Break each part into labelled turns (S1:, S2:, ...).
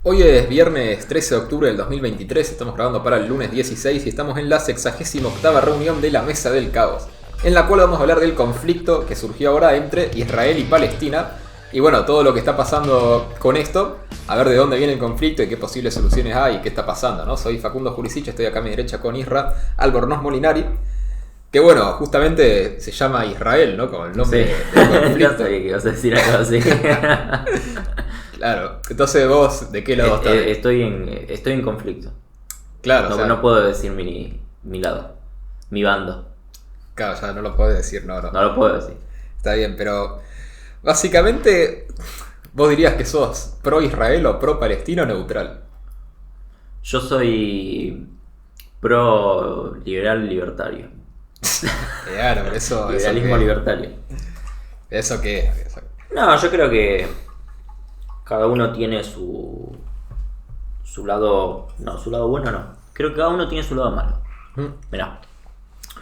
S1: Hoy es viernes 13 de octubre del 2023, estamos grabando para el lunes 16 y estamos en la 68ª reunión de la Mesa del Caos, en la cual vamos a hablar del conflicto que surgió ahora entre Israel y Palestina, y bueno, todo lo que está pasando con esto, a ver de dónde viene el conflicto y qué posibles soluciones hay y qué está pasando, ¿no? Soy Facundo Jurisic, estoy acá a mi derecha con Isra Albornoz Molinari, que bueno, justamente se llama Israel, ¿no? Como el nombre del conflicto.
S2: Ya sabía que ibas a decir algo así.
S1: Claro, entonces vos, ¿de qué lado estás?
S2: Estoy en conflicto.
S1: Claro,
S2: No,
S1: o sea,
S2: no puedo decir mi lado, mi bando.
S1: claro, ya no lo podés decir, no.
S2: No lo puedo decir.
S1: Está bien, pero básicamente vos dirías que sos pro Israel o pro Palestina o neutral.
S2: Yo soy pro liberal libertario.
S1: Claro, pero eso
S2: Liberalismo
S1: qué,
S2: libertario.
S1: eso qué es.
S2: No, yo creo que cada uno tiene su lado. No, su lado bueno no. Creo que cada uno tiene su lado malo. Mirá.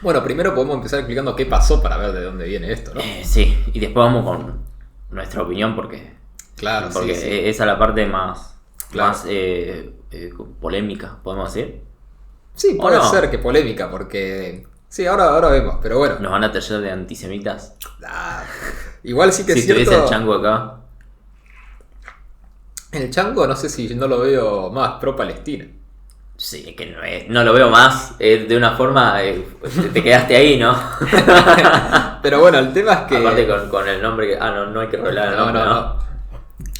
S1: Bueno, primero podemos empezar explicando qué pasó para ver de dónde viene esto, ¿no?
S2: Sí, y después vamos con nuestra opinión porque
S1: Claro,
S2: porque
S1: sí.
S2: esa es la parte más,
S1: Claro.
S2: más polémica, podemos decir.
S1: Sí,
S2: ¿O
S1: puede
S2: no?
S1: ser que polémica, porque... Sí, ahora vemos, pero bueno.
S2: Nos van a tallar de antisemitas.
S1: Ah, igual sí que
S2: Si
S1: es cierto...
S2: estuviese el chango acá.
S1: El chango no sé si no lo veo más pro Palestina.
S2: Sí, que no lo veo más. De una forma. Te quedaste ahí, ¿no?
S1: Pero bueno, el tema es que...
S2: Aparte con el nombre que. No hay que revelar el nombre, ¿no?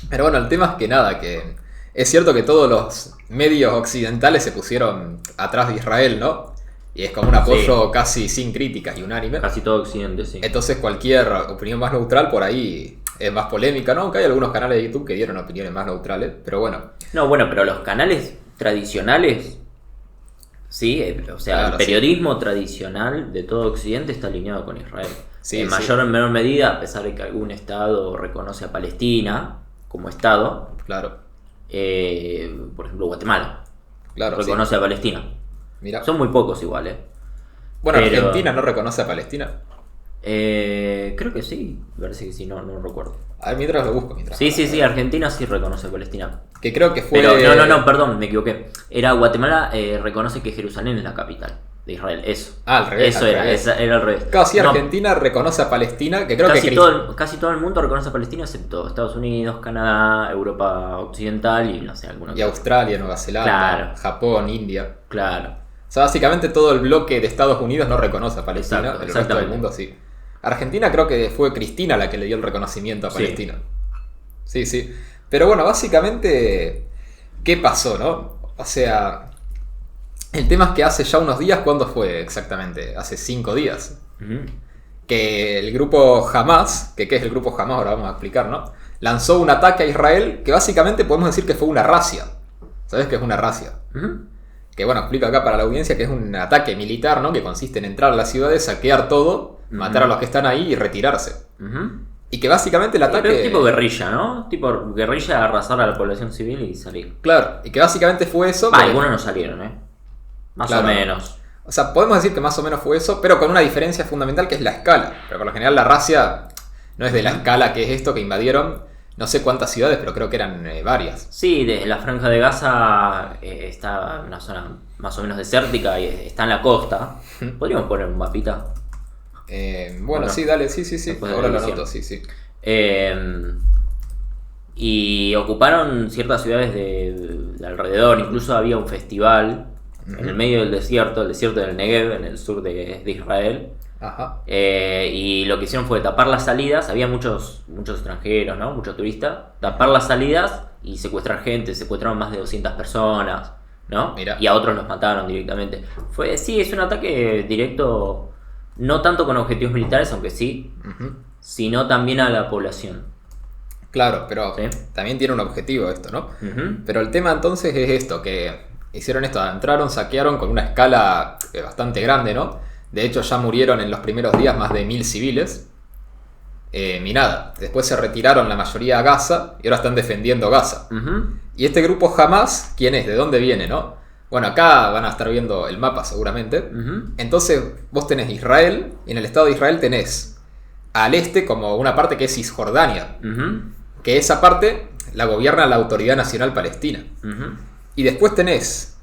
S1: Pero bueno, el tema es que nada, que es cierto que todos los medios occidentales se pusieron atrás de Israel, ¿no? Y es como un apoyo casi sin críticas y unánime.
S2: Casi todo Occidente, sí.
S1: Entonces cualquier opinión más neutral por ahí es más polémica, ¿no? Aunque hay algunos canales de YouTube que dieron opiniones más neutrales, pero bueno.
S2: No, bueno, pero los canales tradicionales. Sí, o sea,
S1: Claro,
S2: el periodismo tradicional de todo Occidente está alineado con Israel.
S1: Sí,
S2: En
S1: sí.
S2: mayor o menor medida, a pesar de que algún estado reconoce a Palestina como estado,
S1: Claro,
S2: por ejemplo Guatemala
S1: claro, sí.
S2: reconoce a Palestina.
S1: Mira.
S2: Son muy pocos igual,
S1: Bueno,
S2: pero-
S1: Argentina no reconoce a Palestina.
S2: Creo que sí, me parece que sí, no recuerdo.
S1: A ver, mientras lo busco. Mientras.
S2: Sí, Argentina sí reconoce a Palestina.
S1: Que creo que fue...
S2: Pero no, perdón, me equivoqué. Era Guatemala reconoce que Jerusalén es la capital de Israel, eso.
S1: Ah, al revés.
S2: Eso
S1: al
S2: era,
S1: revés.
S2: era al revés.
S1: Claro, sí,
S2: No,
S1: Argentina reconoce a Palestina, que creo
S2: casi
S1: que...
S2: casi todo el mundo reconoce a Palestina excepto Estados Unidos, Canadá, Europa Occidental y no sé, alguno
S1: Y Australia, Nueva Zelanda,
S2: Claro.
S1: Japón, India.
S2: Claro.
S1: O sea, básicamente todo el bloque de Estados Unidos no reconoce a Palestina,
S2: Exacto,
S1: pero el resto del
S2: exactamente.
S1: mundo sí. Argentina creo que fue Cristina la que le dio el reconocimiento a
S2: Sí.
S1: Palestina. Sí. Pero bueno, básicamente, ¿qué pasó, no? O sea, el tema es que hace ya unos días, ¿cuándo fue exactamente? Hace 5 días.
S2: Ujú.
S1: Que el grupo Hamas, que ¿qué es el grupo Hamas? Ahora vamos a explicar, ¿no? Lanzó un ataque a Israel que básicamente podemos decir que fue una racia. ¿Sabes qué es una racia?
S2: Ujú.
S1: Que bueno, explico acá para la audiencia que es un ataque militar, ¿no? Que consiste en entrar a las ciudades, saquear todo, matar a los que están ahí y retirarse.
S2: Ujú.
S1: Y que básicamente el
S2: Pero
S1: ataque...
S2: es tipo guerrilla, ¿no? Tipo guerrilla, arrasar a la población civil y salir.
S1: Claro, y que básicamente fue eso.
S2: Va,
S1: porque-
S2: algunos no salieron, Más
S1: Claro.
S2: o menos.
S1: O sea, podemos decir que más o menos fue eso, pero con una diferencia fundamental que es la escala. Pero por lo general la racia no es de la escala que es esto, que invadieron no sé cuántas ciudades, pero creo que eran varias.
S2: Sí, de la franja de Gaza está en una zona más o menos desértica y está en la costa. Podríamos poner un mapita.
S1: Bueno,
S2: Bueno,
S1: sí, dale, sí.
S2: después de
S1: Ahora
S2: la
S1: lo
S2: edición.
S1: anoto, sí.
S2: Y ocuparon ciertas ciudades de alrededor. Incluso había un festival en el medio del desierto, el desierto del Negev, en el sur de Israel.
S1: Ajá.
S2: Y lo que hicieron fue tapar las salidas. Había muchos extranjeros, ¿no? Muchos turistas. Tapar las salidas y secuestrar gente. Secuestraron más de 200 personas, ¿no?
S1: Mirá.
S2: Y a otros los mataron directamente. Sí, es un ataque directo, no tanto con objetivos militares, aunque sí,
S1: Ujú.
S2: sino también a la población.
S1: Claro, pero
S2: Sí.
S1: también tiene un objetivo esto, ¿no?
S2: Ujú.
S1: Pero el tema entonces es esto, que hicieron esto, entraron, saquearon con una escala bastante grande, ¿no? De hecho ya murieron en los primeros días más de 1000 civiles. Y nada, después se retiraron la mayoría a Gaza y ahora están defendiendo Gaza.
S2: Ujú.
S1: Y este grupo Hamas, ¿quién es? ¿De dónde viene, no? Bueno, acá van a estar viendo el mapa seguramente.
S2: Ujú.
S1: Entonces vos tenés Israel y en el Estado de Israel tenés al este como una parte que es Cisjordania.
S2: Ujú.
S1: Que esa parte la gobierna la Autoridad Nacional Palestina. Y después tenés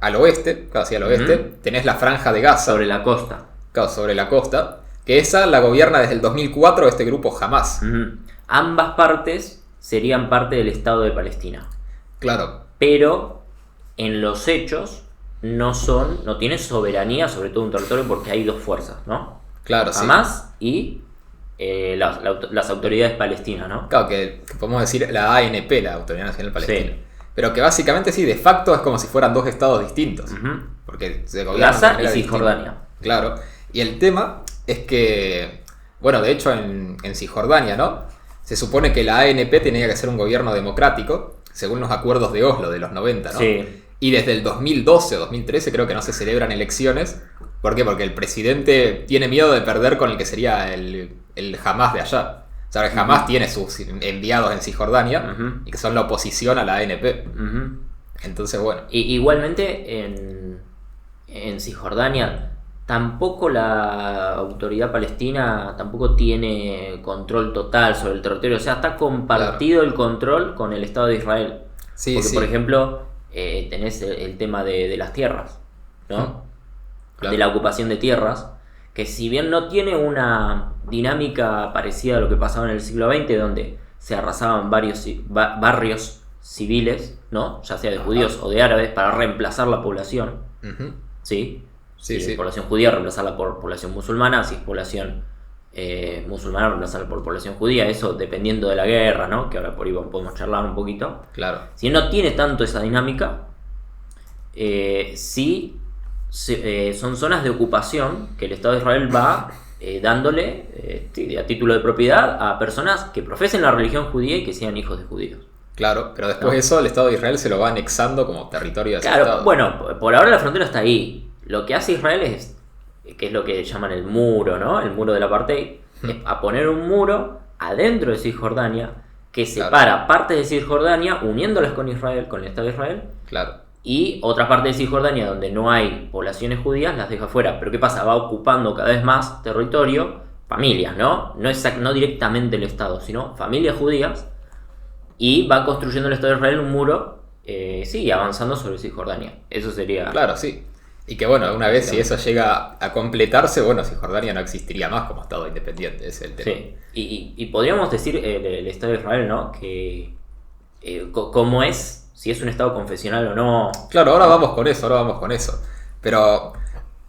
S1: al oeste, casi al oeste, tenés la Franja de Gaza.
S2: Sobre la costa.
S1: Claro, sobre la costa. Que esa la gobierna desde el 2004 este grupo Hamas.
S2: Ambas partes serían parte del Estado de Palestina.
S1: Claro.
S2: Pero en los hechos no tienen soberanía sobre todo un territorio porque hay dos fuerzas, ¿no?
S1: Claro,
S2: Hamas y las autoridades palestinas, ¿no?
S1: Claro, que podemos decir la ANP, la Autoridad Nacional Palestina.
S2: Sí.
S1: Pero que básicamente sí, de facto es como si fueran dos estados distintos. Porque se gobiernan
S2: Gaza
S1: de manera
S2: y Cisjordania.
S1: distinta. Claro. Y el tema es que, bueno, de hecho en Cisjordania, ¿no? Se supone que la ANP tenía que ser un gobierno democrático, según los acuerdos de Oslo de los 90, ¿no?
S2: Sí.
S1: Y desde el 2012 o 2013 creo que no se celebran elecciones. ¿Por qué? Porque el presidente tiene miedo de perder con el que sería el Hamas de allá. O sea, el Hamas tiene sus enviados en Cisjordania y que son la oposición a la ANP. Entonces, bueno.
S2: Igualmente en Cisjordania tampoco la autoridad palestina tampoco tiene control total sobre el territorio. O sea, está compartido el control con el Estado de Israel.
S1: Sí,
S2: porque,
S1: sí.
S2: por ejemplo, tenés el tema de las tierras, ¿no?
S1: Claro.
S2: De la ocupación de tierras, que si bien no tiene una dinámica parecida a lo que pasaba en el siglo XX, donde se arrasaban varios barrios civiles, ¿no? Ya sea de judíos o de árabes, para reemplazar la población, ¿sí?
S1: Sí,
S2: Si
S1: sí.
S2: es población judía, reemplazarla por población musulmana. Si es población musulmana, reemplazarla por población judía. Eso dependiendo de la guerra, ¿no? Que ahora por ahí podemos charlar un poquito.
S1: Claro.
S2: Si no tiene tanto esa dinámica, sí son zonas de ocupación que el Estado de Israel va dándole a título de propiedad a personas que profesen la religión judía y que sean hijos de judíos.
S1: Claro, pero después de eso el Estado de Israel se lo va anexando como territorio de ese
S2: Claro,
S1: Estado.
S2: bueno, por ahora la frontera está ahí. Lo que hace Israel es, que es lo que llaman el muro, ¿no? El muro del apartheid, es a poner un muro adentro de Cisjordania que separa partes de Cisjordania uniéndolas con Israel, con el Estado de Israel,
S1: Claro.
S2: y otra parte de Cisjordania donde no hay poblaciones judías las deja fuera. Pero ¿qué pasa? Va ocupando cada vez más territorio, familias, ¿no? No directamente el Estado, sino familias judías, y va construyendo el Estado de Israel un muro, avanzando sobre Cisjordania. Eso sería...
S1: Claro, sí. Y que bueno, una vez si eso llega a completarse, bueno, Cisjordania no existiría más como Estado independiente, ese es el tema.
S2: Sí. Y podríamos decir el Estado de Israel, ¿no? Que cómo es, si es un Estado confesional o no.
S1: Claro, ahora vamos con eso. Pero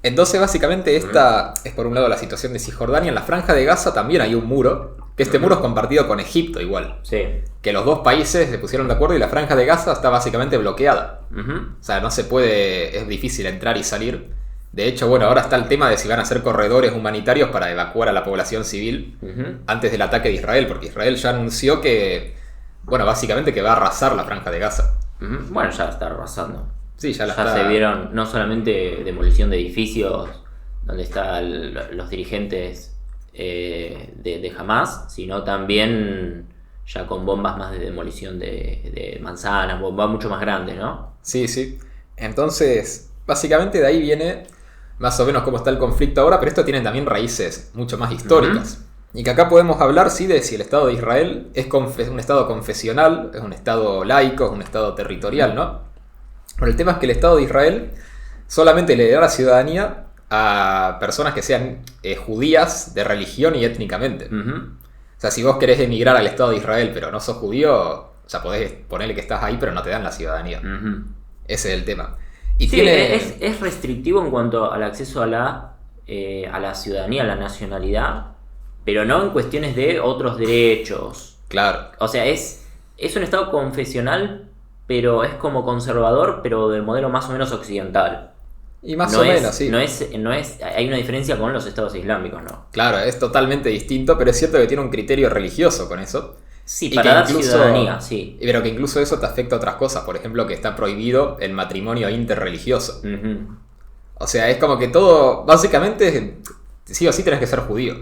S1: entonces básicamente esta es por un lado la situación de Cisjordania. En la Franja de Gaza también hay un muro, que este muro es compartido con Egipto igual.
S2: Sí.
S1: Que los dos países se pusieron de acuerdo y la Franja de Gaza está básicamente bloqueada. O sea, no se puede, es difícil entrar y salir. De hecho, bueno, ahora está el tema de si van a hacer corredores humanitarios para evacuar a la población civil antes del ataque de Israel, porque Israel ya anunció que, bueno, básicamente que va a arrasar la Franja de Gaza.
S2: Bueno, ya está arrasando.
S1: Sí, ya la
S2: Ya
S1: está.
S2: se vieron no solamente demolición de edificios donde están los dirigentes de Hamas, sino también ya con bombas más de demolición de manzanas, bombas mucho más grandes, ¿no?
S1: Sí, sí. Entonces, básicamente de ahí viene más o menos cómo está el conflicto ahora, pero esto tiene también raíces mucho más históricas. Y que acá podemos hablar, sí, de si el Estado de Israel es un Estado confesional, es un Estado laico, es un Estado territorial, ¿no? Pero el tema es que el Estado de Israel solamente le da la ciudadanía a personas que sean judías de religión y étnicamente. O sea, si vos querés emigrar al Estado de Israel pero no sos judío, o sea, podés ponerle que estás ahí pero no te dan la ciudadanía. Ese es el tema. Y
S2: sí,
S1: tiene...
S2: es restrictivo en cuanto al acceso a la ciudadanía, a la nacionalidad, pero no en cuestiones de otros derechos.
S1: Claro.
S2: O sea, es un Estado confesional, pero es como conservador, pero del modelo más o menos occidental.
S1: Y más o menos, sí.
S2: No es, hay una diferencia con los estados islámicos, ¿no?
S1: Claro, es totalmente distinto, pero es cierto que tiene un criterio religioso con eso.
S2: Sí,
S1: Y
S2: para
S1: que
S2: dar
S1: incluso-
S2: ciudadanía, sí.
S1: Pero que incluso eso te afecta a otras cosas. Por ejemplo, que está prohibido el matrimonio interreligioso. O sea, es como que todo, básicamente, sí o sí tenés que ser judío.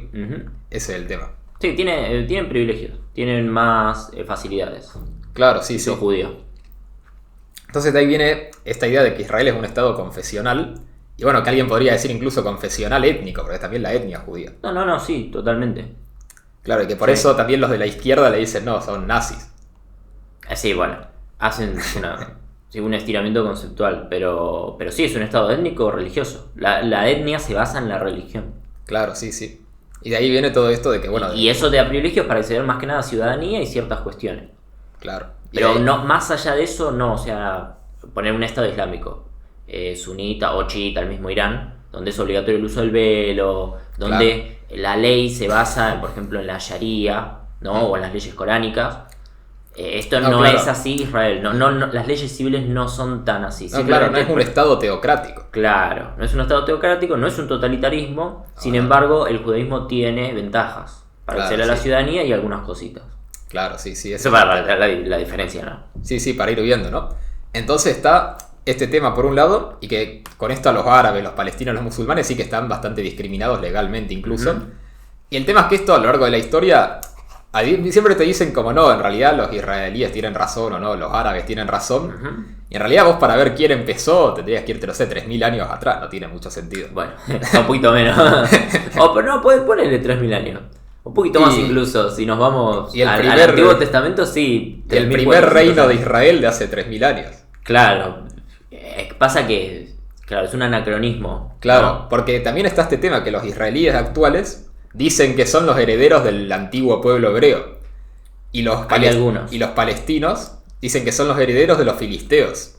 S1: Ese es el tema.
S2: Sí, tienen privilegios, tienen más facilidades.
S1: Claro, sí,
S2: Si
S1: sí.
S2: sos judío.
S1: Entonces de ahí viene esta idea de que Israel es un estado confesional. Y bueno, que alguien podría decir incluso confesional étnico, porque es también la etnia judía.
S2: No, sí, totalmente.
S1: Claro, y que por
S2: Sí.
S1: eso también los de la izquierda le dicen, no, son nazis.
S2: Sí, bueno, hacen sí, un estiramiento conceptual, pero sí, es un estado étnico o religioso. La etnia se basa en la religión.
S1: Claro, sí, sí. Y de ahí viene todo esto de que, bueno,
S2: Y eso te da privilegios para acceder más que nada a ciudadanía y ciertas cuestiones.
S1: claro. Y
S2: Pero
S1: de ahí-
S2: no, más allá de eso, no, o sea, poner un estado islámico, sunita o chiita, el mismo Irán, donde es obligatorio el uso del velo, donde la ley se basa, por ejemplo, en la Sharia, ¿no? O en las leyes coránicas. Esto
S1: No,
S2: no
S1: claro.
S2: es así, Israel. No, las leyes civiles no son tan así.
S1: No, claro, no es un
S2: Simplemente-
S1: estado teocrático.
S2: Claro, no es un estado teocrático, no es un totalitarismo. Sin embargo, el judaísmo tiene ventajas para
S1: Claro,
S2: acceder a la
S1: sí.
S2: ciudadanía y algunas cositas.
S1: Claro, sí, sí.
S2: Eso para la diferencia, ¿no?
S1: Sí, sí, para ir viendo, ¿no? Entonces está este tema por un lado, y que con esto a los árabes, los palestinos, los musulmanes sí que están bastante discriminados legalmente incluso.
S2: Ujú.
S1: Y el tema es que esto a lo largo de la historia, siempre te dicen como no, en realidad los israelíes tienen razón o no, los árabes tienen razón.
S2: Ujú.
S1: Y en realidad vos para ver quién empezó tendrías que irte, no sé, 3000 años atrás, no tiene mucho sentido.
S2: Bueno, un poquito menos. Pero no, puedes ponerle 3000 años. Un poquito más
S1: Y-
S2: incluso, si nos vamos
S1: y el
S2: al
S1: primer-
S2: Antiguo Testamento, sí.
S1: El
S2: 3400
S1: primer reino de
S2: años.
S1: Israel de hace 3000 años.
S2: Claro. Pasa que, claro, es un anacronismo.
S1: Claro,
S2: ¿no?
S1: porque también está este tema que los israelíes actuales dicen que son los herederos del antiguo pueblo hebreo. Y los,
S2: Hay algunos.
S1: y los palestinos dicen que son los herederos de los filisteos.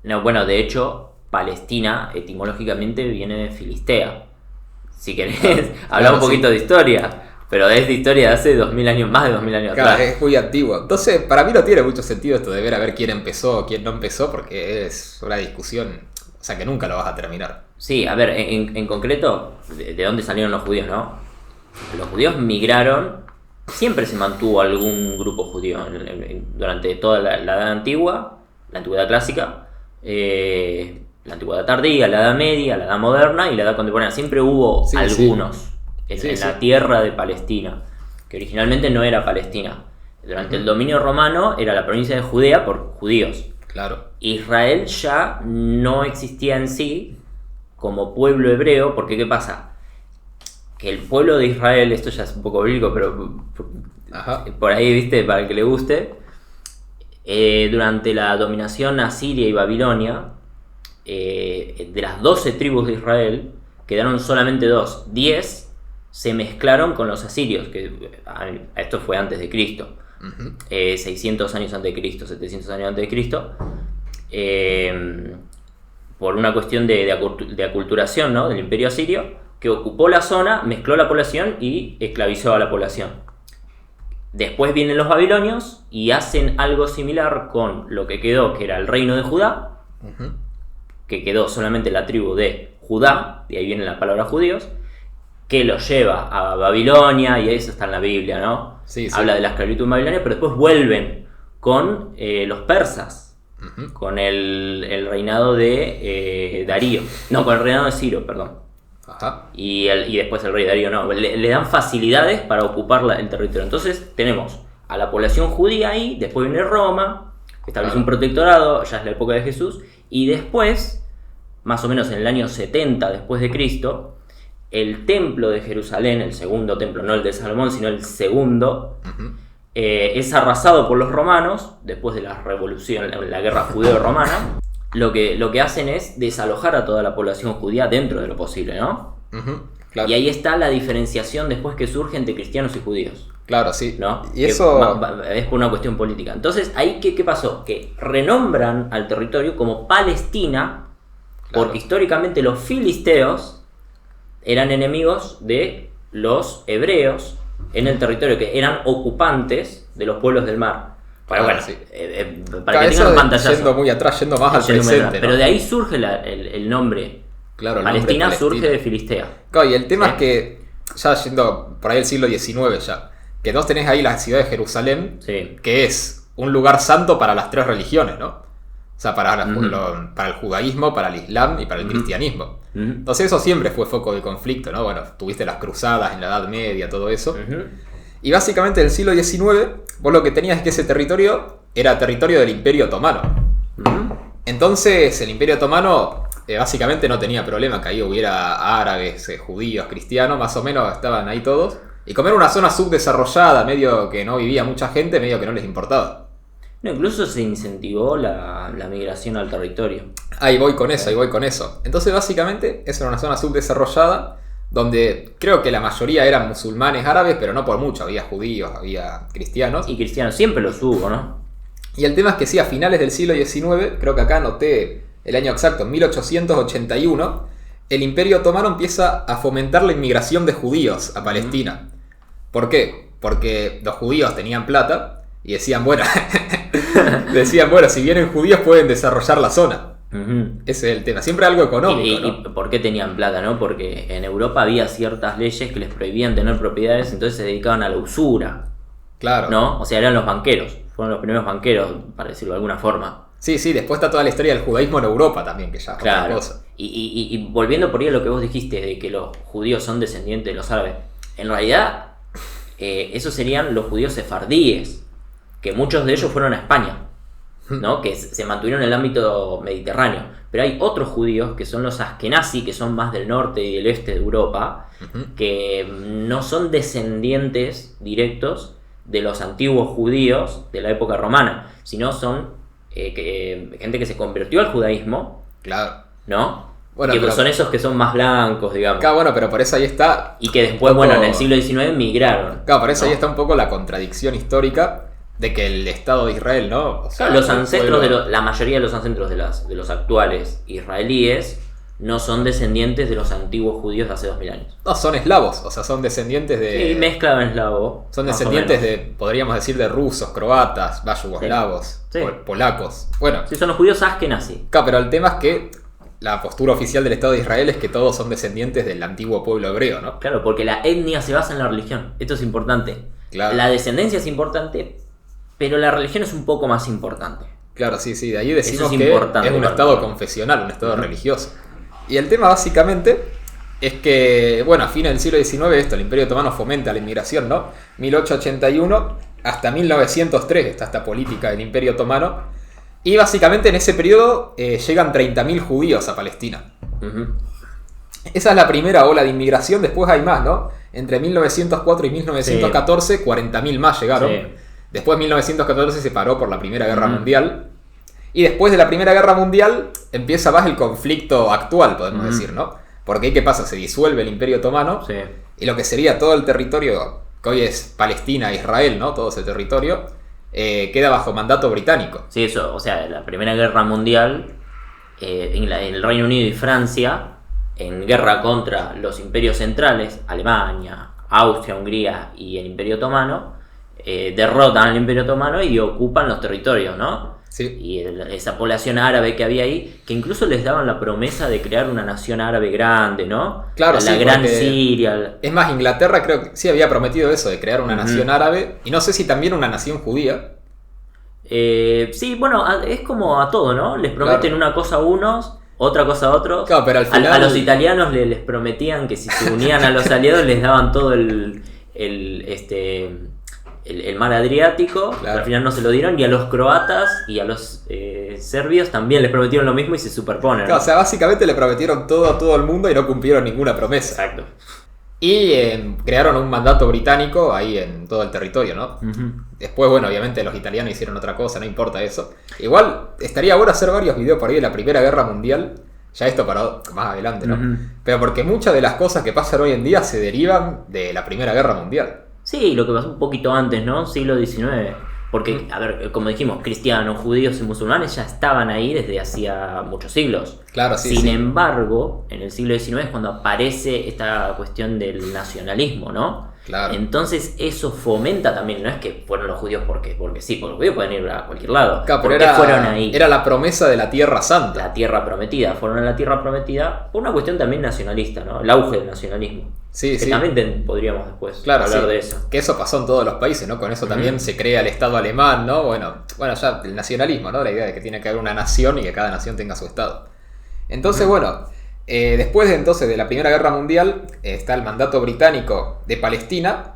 S2: No, bueno, de hecho, Palestina etimológicamente viene de Filistea. Si querés, hablar un
S1: sí.
S2: poquito de historia. Pero es de historia de hace 2000 años, más de 2000 años
S1: Claro,
S2: atrás.
S1: es muy antiguo. Entonces, para mí no tiene mucho sentido esto de ver a ver quién empezó o quién no empezó, porque es una discusión, o sea, que nunca lo vas a terminar.
S2: Sí, a ver, en concreto, de dónde salieron los judíos, ¿no? Los judíos migraron, siempre se mantuvo algún grupo judío durante toda la Edad Antigua, la Antigüedad Clásica, la Antigüedad Tardía, la Edad Media, la Edad Moderna y la Edad Contemporánea. Siempre hubo
S1: Sí,
S2: algunos en
S1: Sí, sí.
S2: la tierra de Palestina, que originalmente no era Palestina. Durante el dominio romano era la provincia de Judea por judíos.
S1: Claro.
S2: Israel ya no existía en sí como pueblo hebreo, porque ¿qué pasa? Que el pueblo de Israel, esto ya es un poco bíblico, pero
S1: Ajá.
S2: por ahí, viste, para el que le guste, durante la dominación asiria y babilonia, de las 12 tribus de Israel, quedaron solamente 2. 10 se mezclaron con los asirios, que esto fue antes de Cristo.
S1: Ujú.
S2: 600 años antes de Cristo, 700 años antes de Cristo, por una cuestión de aculturación, ¿no? Del imperio asirio, que ocupó la zona, mezcló la población y esclavizó a la población. Después vienen los babilonios y hacen algo similar con lo que quedó, que era el reino de Judá,
S1: Ujú.
S2: que quedó solamente la tribu de Judá, de ahí viene la palabra judíos, que los lleva a Babilonia, y eso está en la Biblia, ¿no?
S1: Sí, sí.
S2: Habla de la esclavitud en Babilonia, pero después vuelven con los persas,
S1: Ujú.
S2: con el reinado de Darío, no, con el reinado de Ciro, perdón.
S1: Ajá.
S2: Y después el rey Darío no, le dan facilidades para ocupar el territorio. Entonces tenemos a la población judía ahí, después viene Roma, que establece
S1: Claro.
S2: un protectorado, ya es la época de Jesús, y después, más o menos en el año 70 después de Cristo, el templo de Jerusalén, el segundo templo, no el de Salomón, sino el segundo,
S1: Ujú.
S2: es arrasado por los romanos, después de la revolución, la guerra judeo-romana. Lo que hacen es desalojar a toda la población judía dentro de lo posible, ¿no?
S1: Ujú. Claro.
S2: Y ahí está la diferenciación después que surge entre cristianos y judíos,
S1: Claro, sí.
S2: ¿no?
S1: Y
S2: Que
S1: eso.
S2: es por una cuestión política. Entonces, ahí ¿qué pasó? Que renombran al territorio como Palestina,
S1: Claro.
S2: porque históricamente los filisteos eran enemigos de los hebreos en el territorio, que eran ocupantes de los pueblos del mar. Pero
S1: Claro,
S2: bueno,
S1: sí.
S2: para que
S1: Eso
S2: tengan un
S1: de-
S2: pantallazo.
S1: yendo muy atrás, yendo más al
S2: Yendo muy
S1: presente.
S2: atrás.
S1: ¿no?
S2: Pero de ahí surge el nombre.
S1: Claro, el nombre
S2: Palestina surge
S1: Palestina.
S2: de Filistea.
S1: Claro, y el tema
S2: Sí.
S1: es que, ya yendo por ahí el siglo XIX ya, que vos tenés ahí la ciudad de Jerusalén,
S2: Sí.
S1: que es un lugar santo para las 3 religiones, ¿no? O sea, para
S2: Ujú.
S1: para el judaísmo, para el islam y para el
S2: Ujú.
S1: cristianismo.
S2: Ujú.
S1: Entonces eso siempre fue foco de conflicto, ¿no? Bueno, tuviste las cruzadas en la Edad Media, todo eso.
S2: Ujú.
S1: Y básicamente en el siglo XIX, vos lo que tenías es que ese territorio era territorio del Imperio Otomano.
S2: Ujú.
S1: Entonces el Imperio Otomano básicamente no tenía problema que ahí hubiera árabes, judíos, cristianos, más o menos estaban ahí todos. Y como era una zona subdesarrollada, medio que no vivía mucha gente, medio que no les importaba.
S2: No, incluso se incentivó la migración al territorio.
S1: Ahí voy con eso. Entonces, básicamente, esa era una zona subdesarrollada donde creo que la mayoría eran musulmanes árabes, pero no por mucho. Había judíos, había cristianos.
S2: Y cristianos siempre los hubo, ¿no?
S1: Y el tema es que sí, a finales del siglo XIX, creo que acá anoté el año exacto, en 1881, el Imperio Otomano empieza a fomentar la inmigración de judíos a Palestina. ¿Por qué? Porque los judíos tenían plata y decían, bueno, si vienen judíos pueden desarrollar la zona. Ese es el tema. Siempre algo económico, ¿no?
S2: ¿Y por qué tenían plata, no? Porque en Europa había ciertas leyes que les prohibían tener propiedades, entonces se dedicaban a la usura.
S1: Claro.
S2: ¿No? O sea, eran los banqueros. Fueron los primeros banqueros, para decirlo de alguna forma.
S1: Sí, después está toda la historia del judaísmo en Europa también, que ya es otra cosa.
S2: Y volviendo por ahí a lo que vos dijiste, de que los judíos son descendientes de los árabes. En realidad, esos serían los judíos sefardíes, que muchos de ellos fueron a España, ¿no? Que se mantuvieron en el ámbito mediterráneo. Pero hay otros judíos que son los askenazí, que son más del norte y del este de Europa, que no son descendientes directos de los antiguos judíos de la época romana, sino son gente que se convirtió al judaísmo,
S1: claro,
S2: ¿no?
S1: Bueno,
S2: que
S1: pero
S2: son esos que son más blancos, digamos.
S1: Claro, bueno, pero por eso ahí está.
S2: Y que después,
S1: poco,
S2: en el siglo XIX migraron.
S1: Claro, por eso
S2: ¿no?
S1: ahí está un poco la contradicción histórica de que el Estado de Israel, ¿no? O sea,
S2: claro, los ancestros la mayoría de los ancestros de los actuales israelíes no son descendientes de los antiguos judíos de hace 2000 años.
S1: No, son eslavos, o sea, son descendientes de...
S2: Sí, mezcla eslavo.
S1: Son descendientes de, podríamos decir, de rusos, croatas, yugoslavos,
S2: sí.
S1: polacos. Bueno.
S2: Sí, son los judíos askenazí.
S1: Claro, pero el tema es que la postura oficial del Estado de Israel es que todos son descendientes del antiguo pueblo hebreo, ¿no?
S2: Claro, porque la etnia se basa en la religión. Esto es importante.
S1: Claro.
S2: La descendencia es importante, pero la religión es un poco más importante.
S1: Claro, sí, de ahí decimos
S2: es
S1: que
S2: importante,
S1: es un Estado confesional, un Estado religioso. Y el tema básicamente es que, bueno, a fines del siglo XIX el Imperio Otomano fomenta la inmigración, ¿no? 1881 hasta 1903 está esta política del Imperio Otomano. Y básicamente en ese periodo llegan 30.000 judíos a Palestina. Esa es la primera ola de inmigración, después hay más, ¿no? Entre 1904 y 1914, 40.000 más llegaron. Sí. Después 1914 se paró por la Primera Guerra Mundial. Y después de la Primera Guerra Mundial empieza más el conflicto actual, podemos decir, ¿no? Porque ahí, ¿qué pasa? Se disuelve el Imperio Otomano y lo que sería todo el territorio que hoy es Palestina, Israel, ¿no? Todo ese territorio queda bajo mandato británico.
S2: Sí, eso, o sea, la Primera Guerra Mundial, en el Reino Unido y Francia, en guerra contra los imperios centrales, Alemania, Austria, Hungría y el Imperio Otomano, derrotan al Imperio Otomano y ocupan los territorios, ¿no?
S1: Sí.
S2: Y esa población árabe que había ahí, que incluso les daban la promesa de crear una nación árabe grande, ¿no?
S1: Claro,
S2: la Gran Siria.
S1: Es más, Inglaterra creo que sí había prometido eso, de crear una nación árabe, y no sé si también una nación judía.
S2: Sí, bueno, es como a todo, ¿no? Les prometen una cosa a unos, otra cosa a otros.
S1: Claro, pero al final...
S2: a los italianos les prometían que si se unían a los aliados les daban todo el mar Adriático, pero al final no se lo dieron, y a los croatas y a los serbios también les prometieron lo mismo y se superponen.
S1: Claro, o sea, básicamente le prometieron todo a todo el mundo y no cumplieron ninguna promesa.
S2: Exacto.
S1: Y crearon un mandato británico ahí en todo el territorio, ¿no? Después, bueno, obviamente los italianos hicieron otra cosa, no importa eso. Igual, estaría bueno hacer varios videos por ahí de la Primera Guerra Mundial, ya esto para más adelante, ¿no? Pero porque muchas de las cosas que pasan hoy en día se derivan de la Primera Guerra Mundial.
S2: Sí, lo que pasó un poquito antes, ¿no? Siglo XIX. Porque, a ver, como dijimos, cristianos, judíos y musulmanes ya estaban ahí desde hacía muchos siglos.
S1: Claro, sí.
S2: Sin embargo, en el siglo XIX es cuando aparece esta cuestión del nacionalismo, ¿no?
S1: Claro.
S2: Entonces eso fomenta también, no es que fueron los judíos porque sí, porque los judíos pueden ir a cualquier lado.
S1: Claro,
S2: ¿Por
S1: pero
S2: qué fueron ahí?
S1: Era la promesa de la Tierra Santa.
S2: La Tierra Prometida. Fueron a la Tierra Prometida por una cuestión también nacionalista, ¿no? El auge del nacionalismo.
S1: Sí,
S2: que también podríamos después hablar de eso.
S1: Que eso pasó en todos los países, ¿no? Con eso también se crea el Estado alemán, ¿no? Bueno, ya el nacionalismo, ¿no? La idea de que tiene que haber una nación y que cada nación tenga su Estado. Entonces, bueno, después de la Primera Guerra Mundial está el mandato británico de Palestina,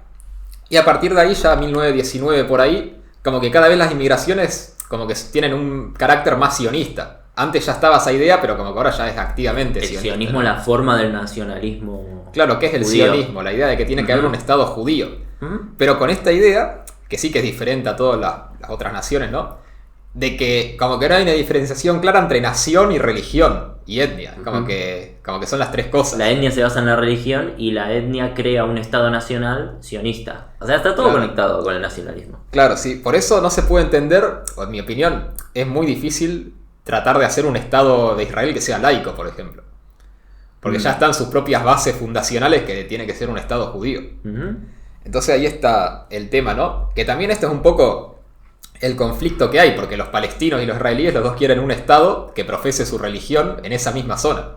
S1: y a partir de ahí, ya 1919 por ahí, como que cada vez las inmigraciones como que tienen un carácter más sionista. Antes ya estaba esa idea, pero como que ahora ya es activamente
S2: El
S1: sionista,
S2: sionismo,
S1: ¿no?
S2: la forma del nacionalismo.
S1: Claro, ¿qué es el
S2: judío.
S1: sionismo? La idea de que tiene que haber un Estado judío. Pero con esta idea, que sí que es diferente a todas las otras naciones, ¿no? De que como que no hay una diferenciación clara entre nación y religión y etnia. Como que son las tres cosas.
S2: La etnia se basa en la religión y la etnia crea un Estado nacional sionista. O sea, está todo
S1: Claro.
S2: conectado con el nacionalismo.
S1: Claro, sí. Por eso no se puede entender, o en mi opinión, es muy difícil tratar de hacer un Estado de Israel que sea laico, por ejemplo. Porque ya están sus propias bases fundacionales que tiene que ser un Estado judío. Entonces ahí está el tema, ¿no? Que también esto es un poco el conflicto que hay, porque los palestinos y los israelíes, los dos quieren un Estado que profese su religión en esa misma zona.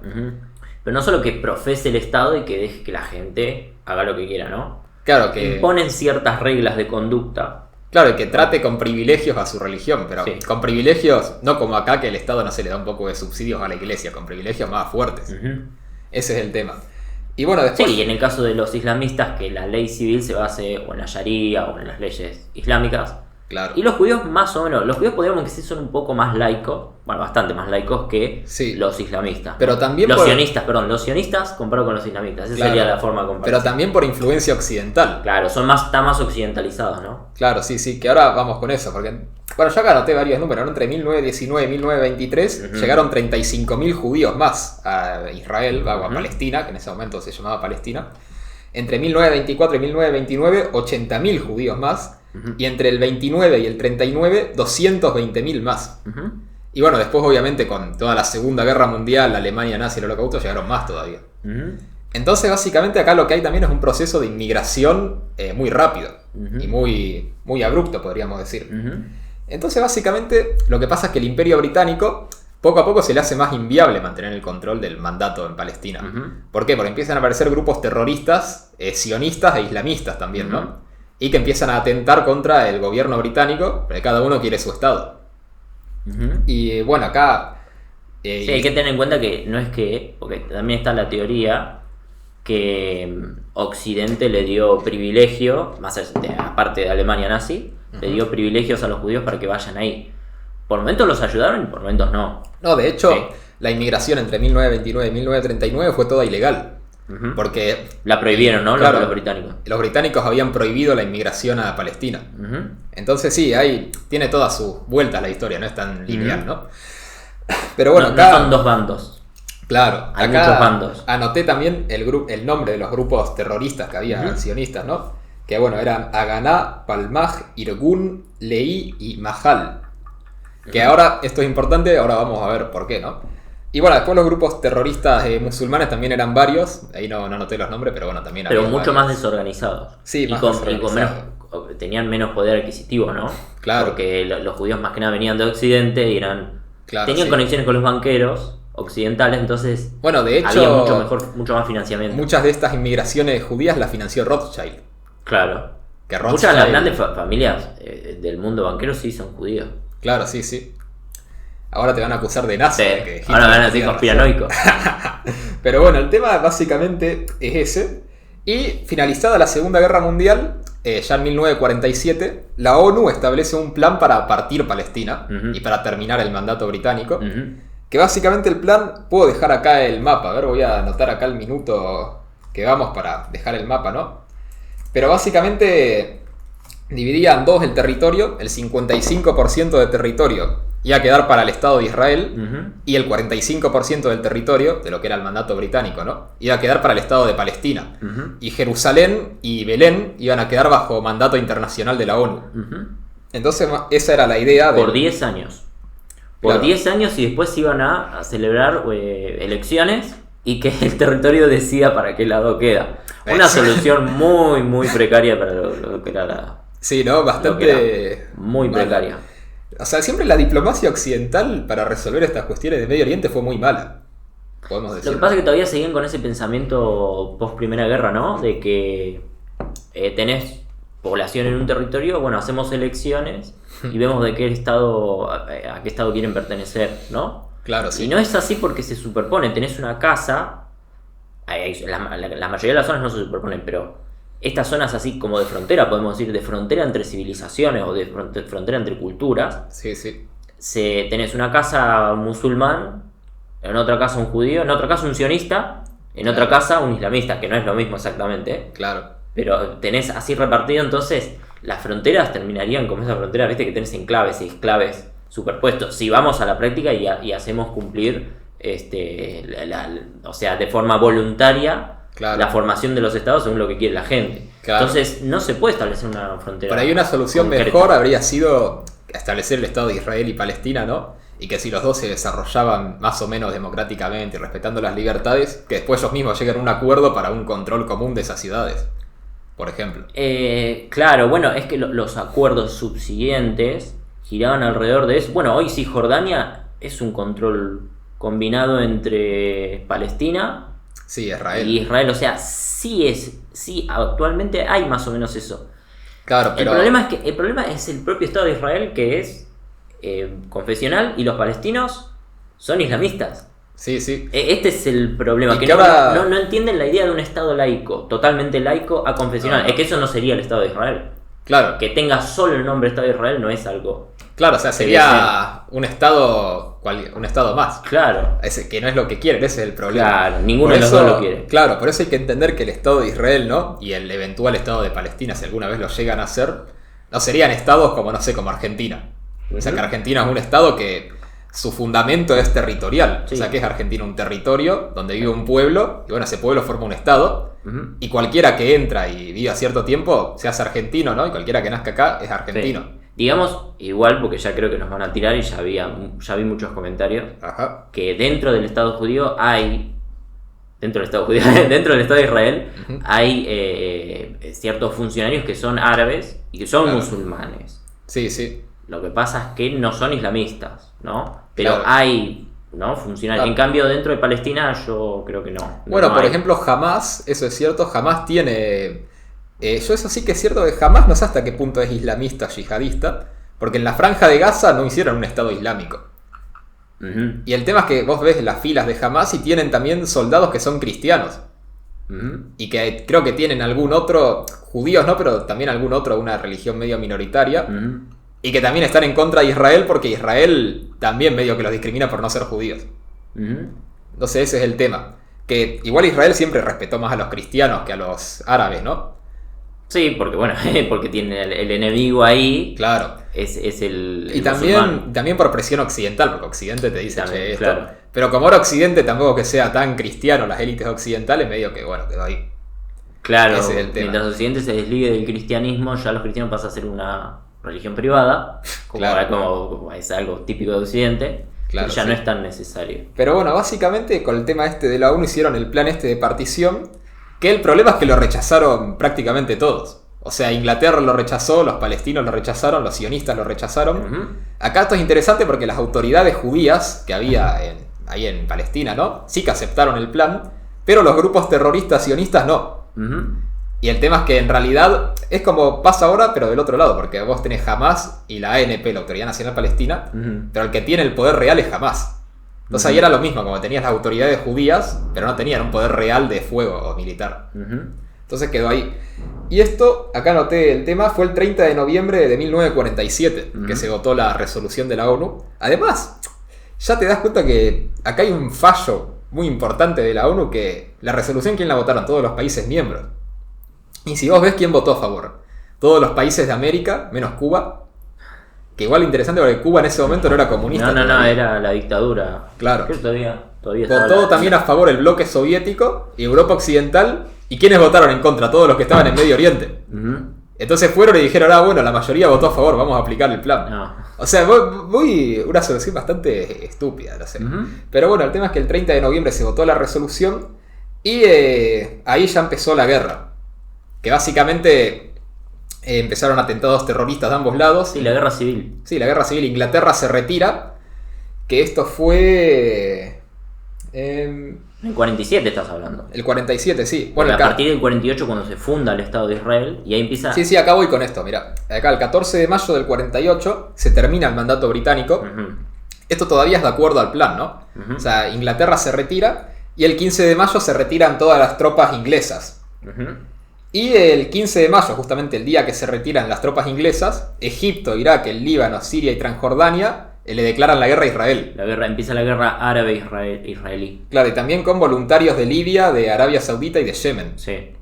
S2: Pero no solo que profese el Estado y que deje que la gente haga lo que quiera, ¿no?
S1: Claro que...
S2: Imponen ciertas reglas de conducta.
S1: Claro, y que trate con privilegios a su religión, pero
S2: Sí.
S1: con privilegios, no como acá que el Estado no se le da un poco de subsidios a la iglesia, con privilegios más fuertes. Ese es el tema. Y bueno, después...
S2: Sí, y en el caso de los islamistas, que la ley civil se base o en la Sharia o en las leyes islámicas.
S1: Claro.
S2: Y los judíos más o menos, los judíos podríamos decir son un poco más laicos, bueno, bastante más laicos que
S1: Sí.
S2: los islamistas.
S1: Pero también
S2: los
S1: por-
S2: sionistas comparado con los islamistas, esa
S1: Claro.
S2: sería la forma de
S1: Pero
S2: comparación.
S1: también por influencia occidental.
S2: Claro, están más occidentalizados, ¿no?
S1: Claro, sí, sí, que ahora vamos con eso, porque... Bueno, yo acá anoté varios números, ¿no? Entre 1919 y 1923 llegaron 35.000 judíos más a Israel, o a Palestina, que en ese momento se llamaba Palestina. Entre 1924 y 1929, 80.000 judíos más. Y entre el 29 y el 39, 220.000 más. Y bueno, después obviamente con toda la Segunda Guerra Mundial, la Alemania nazi y el Holocausto llegaron más todavía. Entonces básicamente acá lo que hay también es un proceso de inmigración muy rápido y muy abrupto, podríamos decir. Entonces básicamente lo que pasa es que el Imperio Británico poco a poco se le hace más inviable mantener el control del mandato en Palestina. ¿Por qué? Porque empiezan a aparecer grupos terroristas, sionistas e islamistas también, ¿no? Y que empiezan a atentar contra el gobierno británico, porque cada uno quiere su estado. Y bueno, acá...
S2: Sí, hay que tener en cuenta que no es que, porque también está la teoría que Occidente le dio privilegio, más aparte de Alemania nazi, le dio privilegios a los judíos para que vayan ahí. Por momentos los ayudaron y por momentos no.
S1: No, de hecho,
S2: Sí.
S1: la inmigración entre 1929 y 1939 fue toda ilegal. Porque
S2: La prohibieron, ¿no?
S1: Claro.
S2: Los británicos.
S1: los británicos habían prohibido la inmigración a Palestina. Entonces sí, ahí tiene todas sus vueltas la historia, no es tan lineal, ¿no? Pero bueno,
S2: no,
S1: acá...
S2: no son dos bandos.
S1: Claro,
S2: Hay
S1: acá
S2: muchos bandos.
S1: anoté también el nombre de los grupos terroristas que había sionistas, ¿no? Que bueno, eran Haganá, Palmaj, Irgun, Leí y Mahal. Que ahora, esto es importante, ahora vamos a ver por qué, ¿no? Y bueno, después los grupos terroristas musulmanes también eran varios, ahí no anoté los nombres, pero bueno, también
S2: Pero
S1: había
S2: mucho
S1: varios.
S2: más desorganizados.
S1: Sí, más
S2: y con
S1: desorganizados.
S2: menos, tenían menos poder adquisitivo, ¿no?
S1: Claro.
S2: Porque los judíos más que nada venían de Occidente y
S1: Claro,
S2: tenían
S1: sí.
S2: conexiones con los banqueros occidentales, entonces
S1: Bueno, de hecho,
S2: había mucho más financiamiento.
S1: muchas de estas inmigraciones judías las financió Rothschild.
S2: Claro.
S1: Que
S2: Muchas de las
S1: Rothschild-
S2: grandes familias del mundo banquero sí son judíos.
S1: Claro, sí, sí. Ahora te van a acusar de nazi.
S2: Sí.
S1: porque Hitler
S2: Ahora van a decir
S1: tenía razón.
S2: conspiranoico.
S1: Pero bueno, el tema básicamente es ese. Y finalizada la Segunda Guerra Mundial, ya en 1947, la ONU establece un plan para partir Palestina y para terminar el mandato británico. Que básicamente el plan, puedo dejar acá el mapa, a ver, voy a anotar acá el minuto que vamos para dejar el mapa, ¿no? Pero básicamente dividía en dos el territorio, el 55% de territorio iba a quedar para el Estado de Israel y el 45% del territorio, de lo que era el mandato británico, ¿no? Iba a quedar para el Estado de Palestina. Y Jerusalén y Belén iban a quedar bajo mandato internacional de la ONU. Entonces esa era la idea de...
S2: Por 10 años. Por
S1: Claro.
S2: 10 años y después iban a celebrar elecciones y que el territorio decida para qué lado queda. Una
S1: Eso.
S2: solución muy, muy precaria para lo que era
S1: Sí, ¿no?
S2: lo que
S1: Bastante...
S2: era muy
S1: mala.
S2: precaria.
S1: O sea, siempre la diplomacia occidental para resolver estas cuestiones de Medio Oriente fue muy mala. Podemos decir.
S2: Lo que pasa es que todavía seguían con ese pensamiento post Primera Guerra, ¿no? De que tenés población en un territorio, bueno, hacemos elecciones y vemos de qué estado, a qué estado quieren pertenecer, ¿no?
S1: Claro, sí.
S2: Y no es así porque se superpone, tenés una casa, la mayoría de las zonas no se superponen, pero estas zonas así como de frontera, podemos decir, de frontera entre civilizaciones o de frontera entre culturas,
S1: Sí, sí.
S2: tenés una casa musulmán, en otra casa un judío, en otra casa un sionista, en otra casa un islamista, que no es lo mismo exactamente.
S1: Claro.
S2: Pero tenés así repartido, entonces las fronteras terminarían como esa frontera, viste, que tenés enclaves y exclaves superpuestos. Si vamos a la práctica y hacemos cumplir, o sea, de forma voluntaria,
S1: claro,
S2: la formación de los estados según lo que quiere la gente.
S1: Claro.
S2: Entonces no se puede establecer una frontera.
S1: Por ahí una solución
S2: concreta.
S1: mejor habría sido establecer el Estado de Israel y Palestina, ¿no? Y que si los dos se desarrollaban más o menos democráticamente y respetando las libertades, que después ellos mismos lleguen a un acuerdo para un control común de esas ciudades, por ejemplo.
S2: Claro, bueno, es que los acuerdos subsiguientes giraban alrededor de eso. Bueno, hoy Cisjordania es un control combinado entre Palestina
S1: Sí, Israel.
S2: y Israel. O sea, sí, actualmente hay más o menos eso.
S1: Claro, pero...
S2: El problema es el propio Estado de Israel, que es confesional, y los palestinos son islamistas.
S1: Sí, sí.
S2: Este es el problema,
S1: Y
S2: que
S1: que
S2: no,
S1: ahora-
S2: no entienden la idea de un Estado laico, totalmente laico a confesional.
S1: No.
S2: Es que eso no sería el Estado de Israel.
S1: Claro,
S2: Que tenga solo el nombre Estado de Israel no es algo.
S1: claro, o sea, sería un estado más.
S2: Claro,
S1: Que no es lo que quieren, ese es el problema.
S2: claro, ninguno
S1: Por
S2: de los
S1: eso-
S2: dos lo quiere.
S1: Claro, por eso hay que entender que el Estado de Israel, ¿no? Y el eventual Estado de Palestina, si alguna vez lo llegan a hacer, no serían estados como, no sé, como Argentina. O sea, que Argentina es un estado que su fundamento es territorial.
S2: Sí.
S1: O sea, que es Argentina un territorio donde vive un pueblo, y bueno, ese pueblo forma un estado,
S2: Ujú.
S1: y cualquiera que entra y viva cierto tiempo, se hace argentino, ¿no? Y cualquiera que nazca acá es argentino.
S2: Sí. Digamos, igual, porque ya creo que nos van a tirar y ya vi muchos comentarios,
S1: Ajá.
S2: que dentro del Estado judío hay. Dentro del Estado judío, dentro del Estado de Israel,
S1: Ujú.
S2: hay ciertos funcionarios que son árabes y que son
S1: Claro.
S2: musulmanes.
S1: Sí, sí.
S2: Lo que pasa es que no son islamistas, ¿no? Pero
S1: Claro.
S2: hay, ¿no? Funcionarios.
S1: Claro.
S2: En cambio, dentro de Palestina yo creo que no.
S1: Bueno,
S2: No
S1: por
S2: hay.
S1: ejemplo, Hamas, eso es cierto, Hamas tiene... yo eso sí que es cierto que Hamas no sé hasta qué punto es islamista, yihadista, porque en la franja de Gaza no hicieron un estado islámico.
S2: Ujú,
S1: Y el tema es que vos ves las filas de Hamas y tienen también soldados que son cristianos.
S2: ujú.
S1: Y que creo que tienen algún otro, judíos no, pero también algún otro, una religión medio minoritaria.
S2: Ujú.
S1: Y que también están en contra de Israel porque Israel también medio que los discrimina por no ser judíos.
S2: Ujú.
S1: Entonces ese es el tema. Que igual Israel siempre respetó más a los cristianos que a los árabes, ¿no?
S2: Sí, porque bueno, porque tiene el enemigo ahí,
S1: Claro.
S2: es el
S1: Y
S2: musulmán.
S1: también por presión occidental, porque Occidente te dice,
S2: También,
S1: che, esto.
S2: claro.
S1: Pero como ahora Occidente tampoco que sea tan cristiano, las élites occidentales, medio que, bueno, quedó ahí.
S2: Claro,
S1: Ese es el tema.
S2: mientras Occidente se desligue del cristianismo, ya los cristianos pasan a ser una religión privada,
S1: Claro.
S2: como es algo típico de Occidente,
S1: Claro,
S2: que ya
S1: sí.
S2: no es tan necesario.
S1: Pero bueno, básicamente con el tema este de la ONU hicieron el plan este de partición, que el problema es que lo rechazaron prácticamente todos. O sea, Inglaterra lo rechazó, los palestinos lo rechazaron, los sionistas lo rechazaron.
S2: Ujú.
S1: Acá esto es interesante porque las autoridades judías que había ahí en Palestina, ¿no? Sí que aceptaron el plan, pero los grupos terroristas sionistas no.
S2: Ujú.
S1: Y el tema es que en realidad es como pasa ahora, pero del otro lado, porque vos tenés Hamas y la ANP, la Autoridad Nacional Palestina,
S2: Ujú.
S1: pero el que tiene el poder real es Hamas. Entonces ahí era lo mismo, como tenías las autoridades judías, pero no tenían un poder real de fuego o militar.
S2: Ujú.
S1: Entonces quedó ahí. Y esto, acá anoté el tema, fue el 30 de noviembre de 1947, que
S2: Ujú.
S1: se votó la resolución de la ONU. Además, ya te das cuenta que acá hay un fallo muy importante de la ONU, que la resolución, ¿quién la votaron? Todos los países miembros. Y si vos ves quién votó a favor, todos los países de América, menos Cuba, que igual interesante porque Cuba en ese momento no era comunista.
S2: No,
S1: todavía.
S2: era la dictadura.
S1: Claro.
S2: Creo que todavía estaba
S1: Votó también a favor el bloque soviético y Europa Occidental. ¿Y quiénes votaron en contra? Todos los que estaban en Medio Oriente.
S2: Ujú.
S1: Entonces fueron y dijeron, bueno, la mayoría votó a favor, vamos a aplicar el plan.
S2: No.
S1: O sea, una solución bastante estúpida, no sé.
S2: Ujú.
S1: Pero bueno, el tema es que el 30 de noviembre se votó la resolución y ahí ya empezó la guerra. Que básicamente empezaron atentados terroristas de ambos lados.
S2: Sí, la guerra civil.
S1: Sí, la guerra civil. Inglaterra se retira. Que esto fue...
S2: En el 47 estás hablando.
S1: el 47, sí.
S2: Bueno,
S1: Bueno,
S2: a partir del 48 cuando se funda el Estado de Israel y ahí empieza...
S1: Sí, sí, acá voy con esto, mira. Acá el 14 de mayo del 48 se termina el mandato británico.
S2: Ujú.
S1: Esto todavía es de acuerdo al plan, ¿no?
S2: Ujú.
S1: O sea, Inglaterra se retira y el 15 de mayo se retiran todas las tropas inglesas.
S2: Ujú.
S1: Y el 15 de mayo, justamente el día que se retiran las tropas inglesas, Egipto, Irak, el Líbano, Siria y Transjordania le declaran la guerra a Israel.
S2: Empieza la guerra árabe-israelí.
S1: Claro, y también con voluntarios de Libia, de Arabia Saudita y de Yemen.
S2: Sí.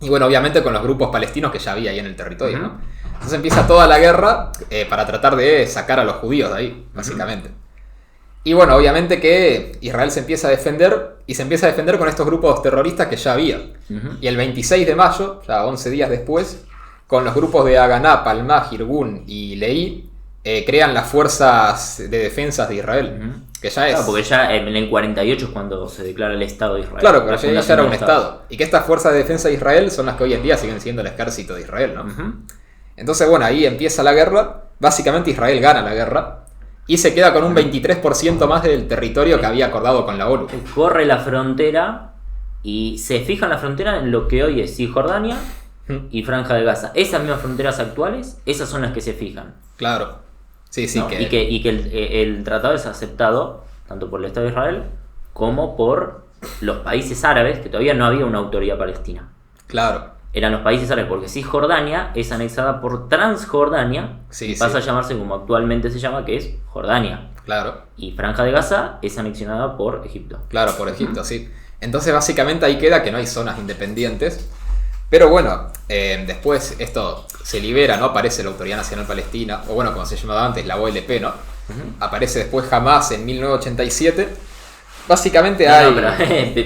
S1: Y bueno, obviamente con los grupos palestinos que ya había ahí en el territorio, ¿no? Entonces empieza toda la guerra para tratar de sacar a los judíos de ahí, básicamente. Y bueno, obviamente que Israel se empieza a defender, y se empieza a defender con estos grupos terroristas que ya había. Y el 26 de mayo, ya 11 días después, con los grupos de Haganá, Palmaj, Irgun y Lehi, crean las fuerzas de defensa de Israel. Que ya es...
S2: Claro, porque ya en el 48 es cuando se declara el Estado de Israel.
S1: Claro, pero ya era un Estado. Y que estas fuerzas de defensa de Israel son las que hoy en día siguen siendo el ejército de Israel, ¿no? Entonces, bueno, ahí empieza la guerra. Básicamente Israel gana la guerra. Y se queda con un 23% más del territorio que había acordado con la ONU.
S2: Corre la frontera y se fija en la frontera en lo que hoy es Cisjordania y Franja de Gaza. Esas mismas fronteras actuales, esas son las que se fijan.
S1: Claro. Sí, sí.
S2: ¿No? Y que el tratado es aceptado tanto por el Estado de Israel como por los países árabes, que todavía no había una autoridad palestina.
S1: Claro.
S2: Eran los países árabes, porque Cisjordania es anexada por Transjordania, y pasa a llamarse como actualmente se llama, que es Jordania.
S1: Claro.
S2: Y Franja de Gaza es anexionada por Egipto.
S1: Claro, por Egipto, sí. Entonces básicamente ahí queda que no hay zonas independientes. Pero bueno, después esto se libera, ¿no? Aparece la Autoridad Nacional Palestina, o bueno, como se llamaba antes, la OLP, ¿no? Aparece después Hamas en 1987. Básicamente hay...
S2: No, pero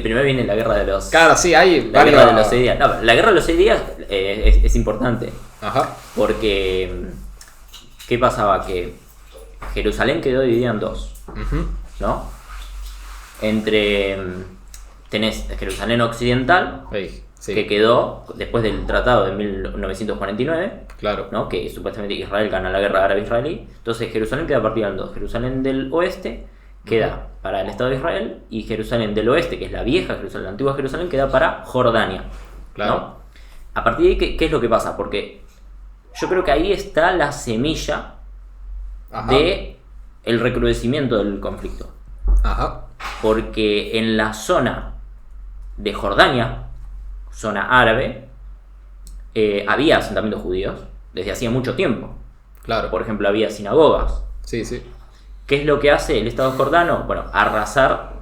S2: primero viene la guerra de los...
S1: Claro, sí, hay...
S2: La guerra de los 6 días. No, la guerra de los 6 días es importante.
S1: Ajá.
S2: Porque... ¿Qué pasaba? Que Jerusalén quedó dividida en dos. ¿No? Tenés Jerusalén Occidental,
S1: sí,
S2: que quedó después del tratado de 1949.
S1: Claro.
S2: ¿No? Que supuestamente Israel gana la guerra árabe-israelí. Entonces Jerusalén queda partida en dos. Jerusalén del oeste queda para el Estado de Israel, y Jerusalén del oeste, que es la vieja Jerusalén, la antigua Jerusalén, queda para Jordania.
S1: Claro.
S2: ¿No? A partir de ahí, ¿qué es lo que pasa? Porque yo creo que ahí está la semilla de el recrudecimiento del conflicto.
S1: Ajá.
S2: Porque en la zona de Jordania, zona árabe, había asentamientos judíos desde hacía mucho tiempo.
S1: Claro.
S2: Por ejemplo, había sinagogas.
S1: Sí, sí.
S2: ¿Qué es lo que hace el Estado jordano? Bueno, arrasar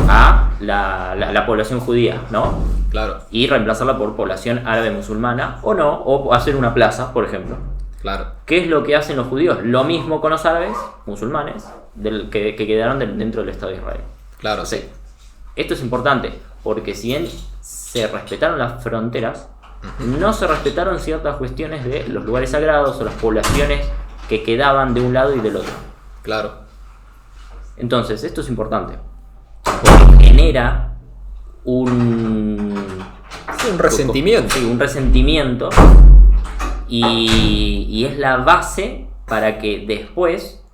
S2: a la población judía, ¿no?
S1: Claro.
S2: Y reemplazarla por población árabe musulmana, o no, o hacer una plaza, por ejemplo.
S1: Claro.
S2: ¿Qué es lo que hacen los judíos? Lo mismo con los árabes musulmanes que quedaron dentro del Estado de Israel.
S1: Claro, sí.
S2: Esto es importante, porque si bien se respetaron las fronteras, no se respetaron ciertas cuestiones de los lugares sagrados o las poblaciones que quedaban de un lado y del otro.
S1: Claro.
S2: Entonces, esto es importante, porque genera un
S1: resentimiento.
S2: Sí, un resentimiento, y es la base para que después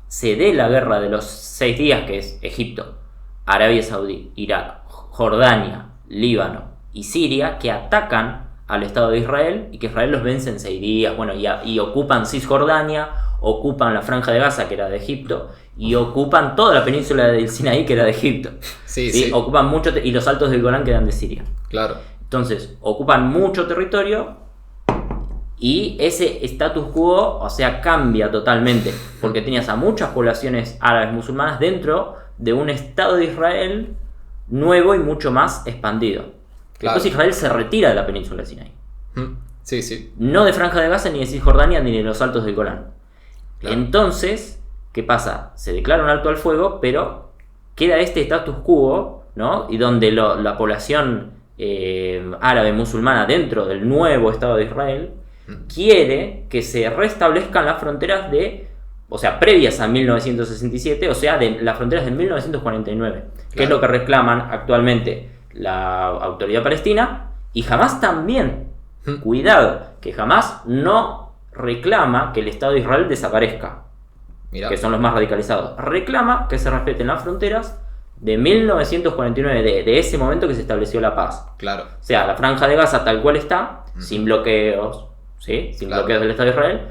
S2: se dé la guerra de los 6 días, que es Egipto, Arabia Saudí, Irak, Jordania, Líbano y Siria, que atacan al Estado de Israel y que Israel los vence en 6 días. Bueno, y ocupan Cisjordania, ocupan la Franja de Gaza, que era de Egipto, y ocupan toda la península del Sinaí, que era de Egipto.
S1: Sí.
S2: Ocupan mucho, y los altos del Golán, que eran de Siria.
S1: Claro.
S2: Entonces, ocupan mucho territorio, y ese status quo, o sea, cambia totalmente, porque tenías a muchas poblaciones árabes musulmanas dentro de un Estado de Israel nuevo y mucho más expandido.
S1: Claro.
S2: Entonces Israel se retira de la península del Sinaí.
S1: Sí, sí.
S2: No de Franja de Gaza, ni de Cisjordania, ni de los altos del Golán.
S1: Claro.
S2: Entonces, ¿qué pasa? Se declara un alto al fuego, pero queda este status quo, ¿no? Y donde la población árabe musulmana dentro del nuevo Estado de Israel quiere que se restablezcan las fronteras previas a 1967, o sea, de las fronteras de 1949, que es lo que reclaman actualmente la autoridad palestina, y Hamas también. Cuidado, que Hamas no reclama que el Estado de Israel desaparezca.
S1: Mirá.
S2: Que son los más radicalizados. Reclama que se respeten las fronteras de 1949, de ese momento que se estableció la paz.
S1: Claro.
S2: O sea, la Franja de Gaza tal cual está, sin bloqueos, ¿sí? Sin bloqueos del Estado de Israel,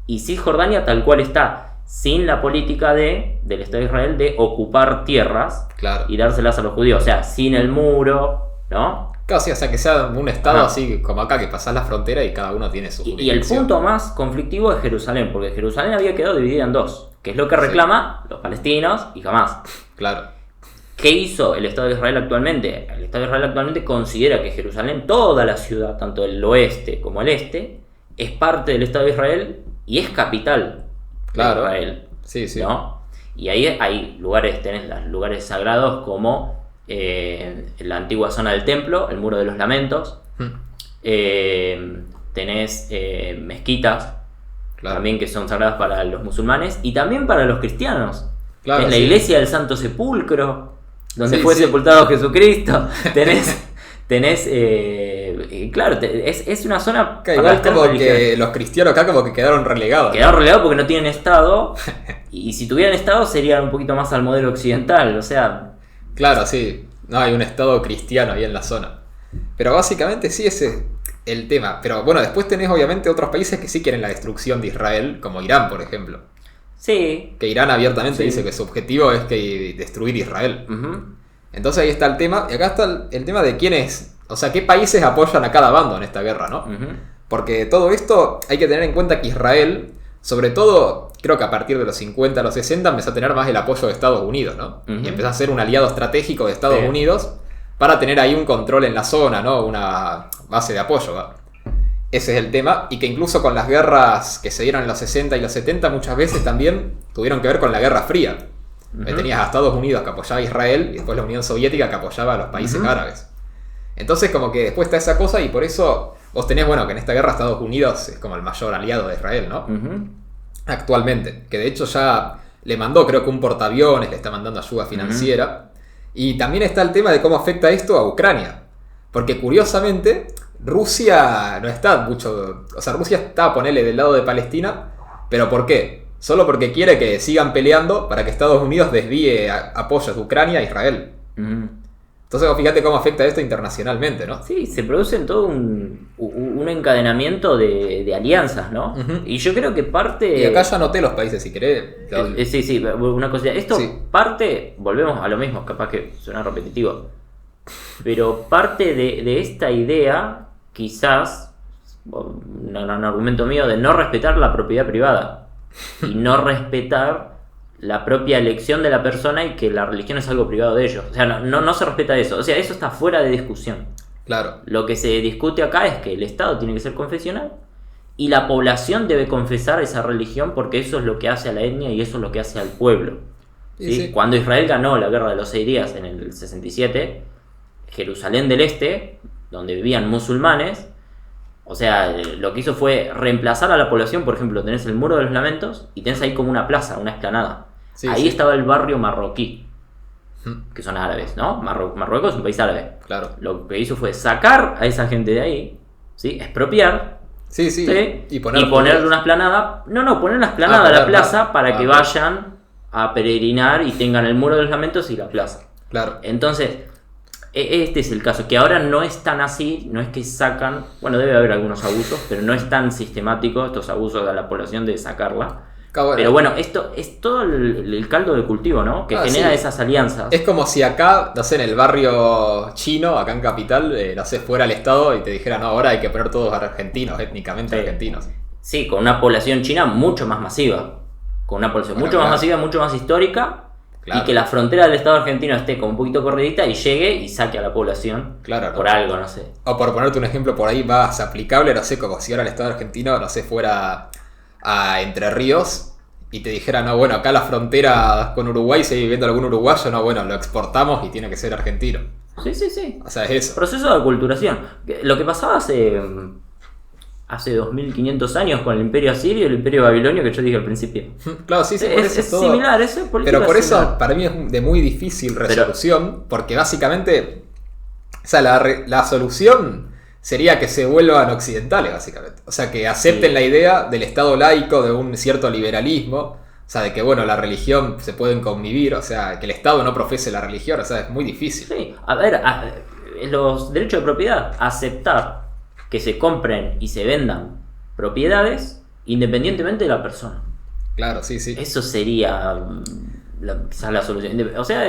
S2: y Cisjordania tal cual está, sin la política del Estado de Israel de ocupar tierras y dárselas a los judíos, o sea, sin el muro, ¿no?
S1: Claro, sí, o sea, que sea un estado así como acá, que pasás la frontera y cada uno tiene su
S2: jurisdicción. Y el punto más conflictivo es Jerusalén, porque Jerusalén había quedado dividida en dos. que es lo que reclama los palestinos y Hamás.
S1: Claro.
S2: ¿Qué hizo el Estado de Israel actualmente? El Estado de Israel actualmente considera que Jerusalén, toda la ciudad, tanto el oeste como el este, es parte del Estado de Israel y es capital de Israel.
S1: Sí, sí.
S2: ¿No? Y ahí hay lugares, tenés los lugares sagrados como la antigua zona del templo, el Muro de los Lamentos. Tenés mezquitas, también, que son sagradas para los musulmanes y también para los cristianos.
S1: Claro,
S2: en la iglesia del Santo Sepulcro, donde
S1: Sí,
S2: fue
S1: sí.
S2: sepultado Jesucristo. Tenés claro, es una zona para
S1: Igual
S2: las tres
S1: como
S2: religiones.
S1: que los cristianos acá como que quedaron relegados.
S2: Quedaron relegados porque no tienen estado. Y si tuvieran estado serían un poquito más al modelo occidental. O sea,
S1: Claro, sí. No hay un estado cristiano ahí en la zona. Pero básicamente sí, ese es el tema. Pero bueno, después tenés obviamente otros países que sí quieren la destrucción de Israel, como Irán, por ejemplo.
S2: sí.
S1: Que Irán abiertamente
S2: Sí.
S1: dice que su objetivo es que destruir Israel.
S2: Ujú.
S1: Entonces ahí está el tema. Y acá está el tema de quiénes, o sea, qué países apoyan a cada bando en esta guerra, ¿no?
S2: Ujú.
S1: Porque todo esto hay que tener en cuenta que Israel, sobre todo, creo que a partir de los 50 a los 60, empezó a tener más el apoyo de Estados Unidos, ¿no?
S2: Ujú.
S1: Y empezó a ser un aliado estratégico de Estados
S2: Sí.
S1: Unidos para tener ahí un control en la zona, ¿no? Una base de apoyo, ¿va? Ese es el tema. Y que incluso con las guerras que se dieron en los 60 y los 70, muchas veces también tuvieron que ver con la Guerra Fría.
S2: Ujú.
S1: Tenías a Estados Unidos que apoyaba a Israel y después la Unión Soviética que apoyaba a los países
S2: Ujú.
S1: árabes. Entonces como que después está esa cosa y por eso vos tenés, bueno, que en esta guerra Estados Unidos es como el mayor aliado de Israel, ¿no?
S2: Ujú.
S1: Actualmente. Que de hecho ya le mandó, creo que un portaaviones, le está mandando ayuda financiera. Y también está el tema de cómo afecta esto a Ucrania. Porque curiosamente Rusia no está mucho... O sea, Rusia está, ponele, del lado de Palestina. ¿Pero por qué? Solo porque quiere que sigan peleando para que Estados Unidos desvíe apoyos de Ucrania a Israel.
S2: Ujú.
S1: Entonces vos fíjate cómo afecta esto internacionalmente, ¿no?
S2: Sí, se produce todo un encadenamiento de alianzas, ¿no?
S1: Ujú.
S2: Y yo creo que parte...
S1: Y acá ya anoté los países, si querés.
S2: sí, una cosilla. Esto
S1: Sí.
S2: parte, volvemos a lo mismo, capaz que suena repetitivo, pero parte de esta idea, quizás, un argumento mío, de no respetar la propiedad privada y no respetar la propia elección de la persona y que la religión es algo privado de ellos. O sea, no se respeta eso. O sea, eso está fuera de discusión.
S1: Claro.
S2: Lo que se discute acá es que el Estado tiene que ser confesional y la población debe confesar esa religión porque eso es lo que hace a la etnia y eso es lo que hace al pueblo. ¿Sí?
S1: Sí.
S2: Cuando Israel ganó la Guerra de los 6 días en el 67, Jerusalén del Este, donde vivían musulmanes, o sea, lo que hizo fue reemplazar a la población. Por ejemplo, tenés el Muro de los Lamentos y tenés ahí como una plaza, una explanada.
S1: Sí,
S2: ahí
S1: sí.
S2: estaba el barrio marroquí, que son árabes, ¿no? Marruecos es un país árabe.
S1: Claro.
S2: Lo que hizo fue sacar a esa gente de ahí, ¿sí? Expropiar,
S1: Sí, sí.
S2: ¿sí?
S1: Y
S2: ponerle una esplanada. No, poner una explanada a la
S1: poner,
S2: plaza para que
S1: claro.
S2: vayan a peregrinar y tengan el Muro de los Lamentos y la plaza.
S1: Claro.
S2: Entonces, este es el caso, que ahora no es tan así, no es que sacan, bueno, debe haber algunos abusos, pero no es tan sistemático estos abusos a la población de sacarla. Pero bueno, esto es todo el caldo de cultivo, ¿no? Que genera
S1: sí.
S2: esas alianzas.
S1: Es como si acá, no sé, en el barrio chino, acá en Capital, no sé, fuera el Estado y te dijera, no, ahora hay que poner todos argentinos, étnicamente
S2: Sí.
S1: argentinos.
S2: Sí, con una población china mucho más masiva. Con una población
S1: Bueno,
S2: mucho más
S1: claro.
S2: masiva, mucho más histórica.
S1: Claro.
S2: Y que la frontera del Estado argentino esté como un poquito corridita y llegue y saque a la población.
S1: Claro,
S2: Por
S1: ¿no?
S2: algo, no sé.
S1: O por ponerte un ejemplo por ahí más aplicable, no sé, como si ahora el Estado argentino, no sé, fuera a Entre Ríos y te dijera, no, bueno, acá la frontera con Uruguay sigue viviendo algún uruguayo, no, bueno, lo exportamos y tiene que ser argentino.
S2: Sí, sí, sí.
S1: O sea, es eso.
S2: Proceso de aculturación. Lo que pasaba hace 2500 años con el Imperio Asirio y el Imperio Babilonio que yo dije al principio.
S1: Claro, sí, sí, por eso
S2: Es
S1: todo.
S2: similar, eso es política
S1: Pero por eso
S2: similar.
S1: para mí es de muy difícil resolución, porque básicamente, o sea, la solución sería que se vuelvan occidentales, básicamente. O sea, que acepten
S2: Sí.
S1: la idea del Estado laico, de un cierto liberalismo, o sea, de que, bueno, la religión se pueden convivir, o sea, que el Estado no profese la religión, o sea, es muy difícil.
S2: Sí, a ver, los derechos de propiedad, aceptar que se compren y se vendan propiedades independientemente de la persona.
S1: Claro, sí, sí.
S2: Eso sería quizás la solución. O sea,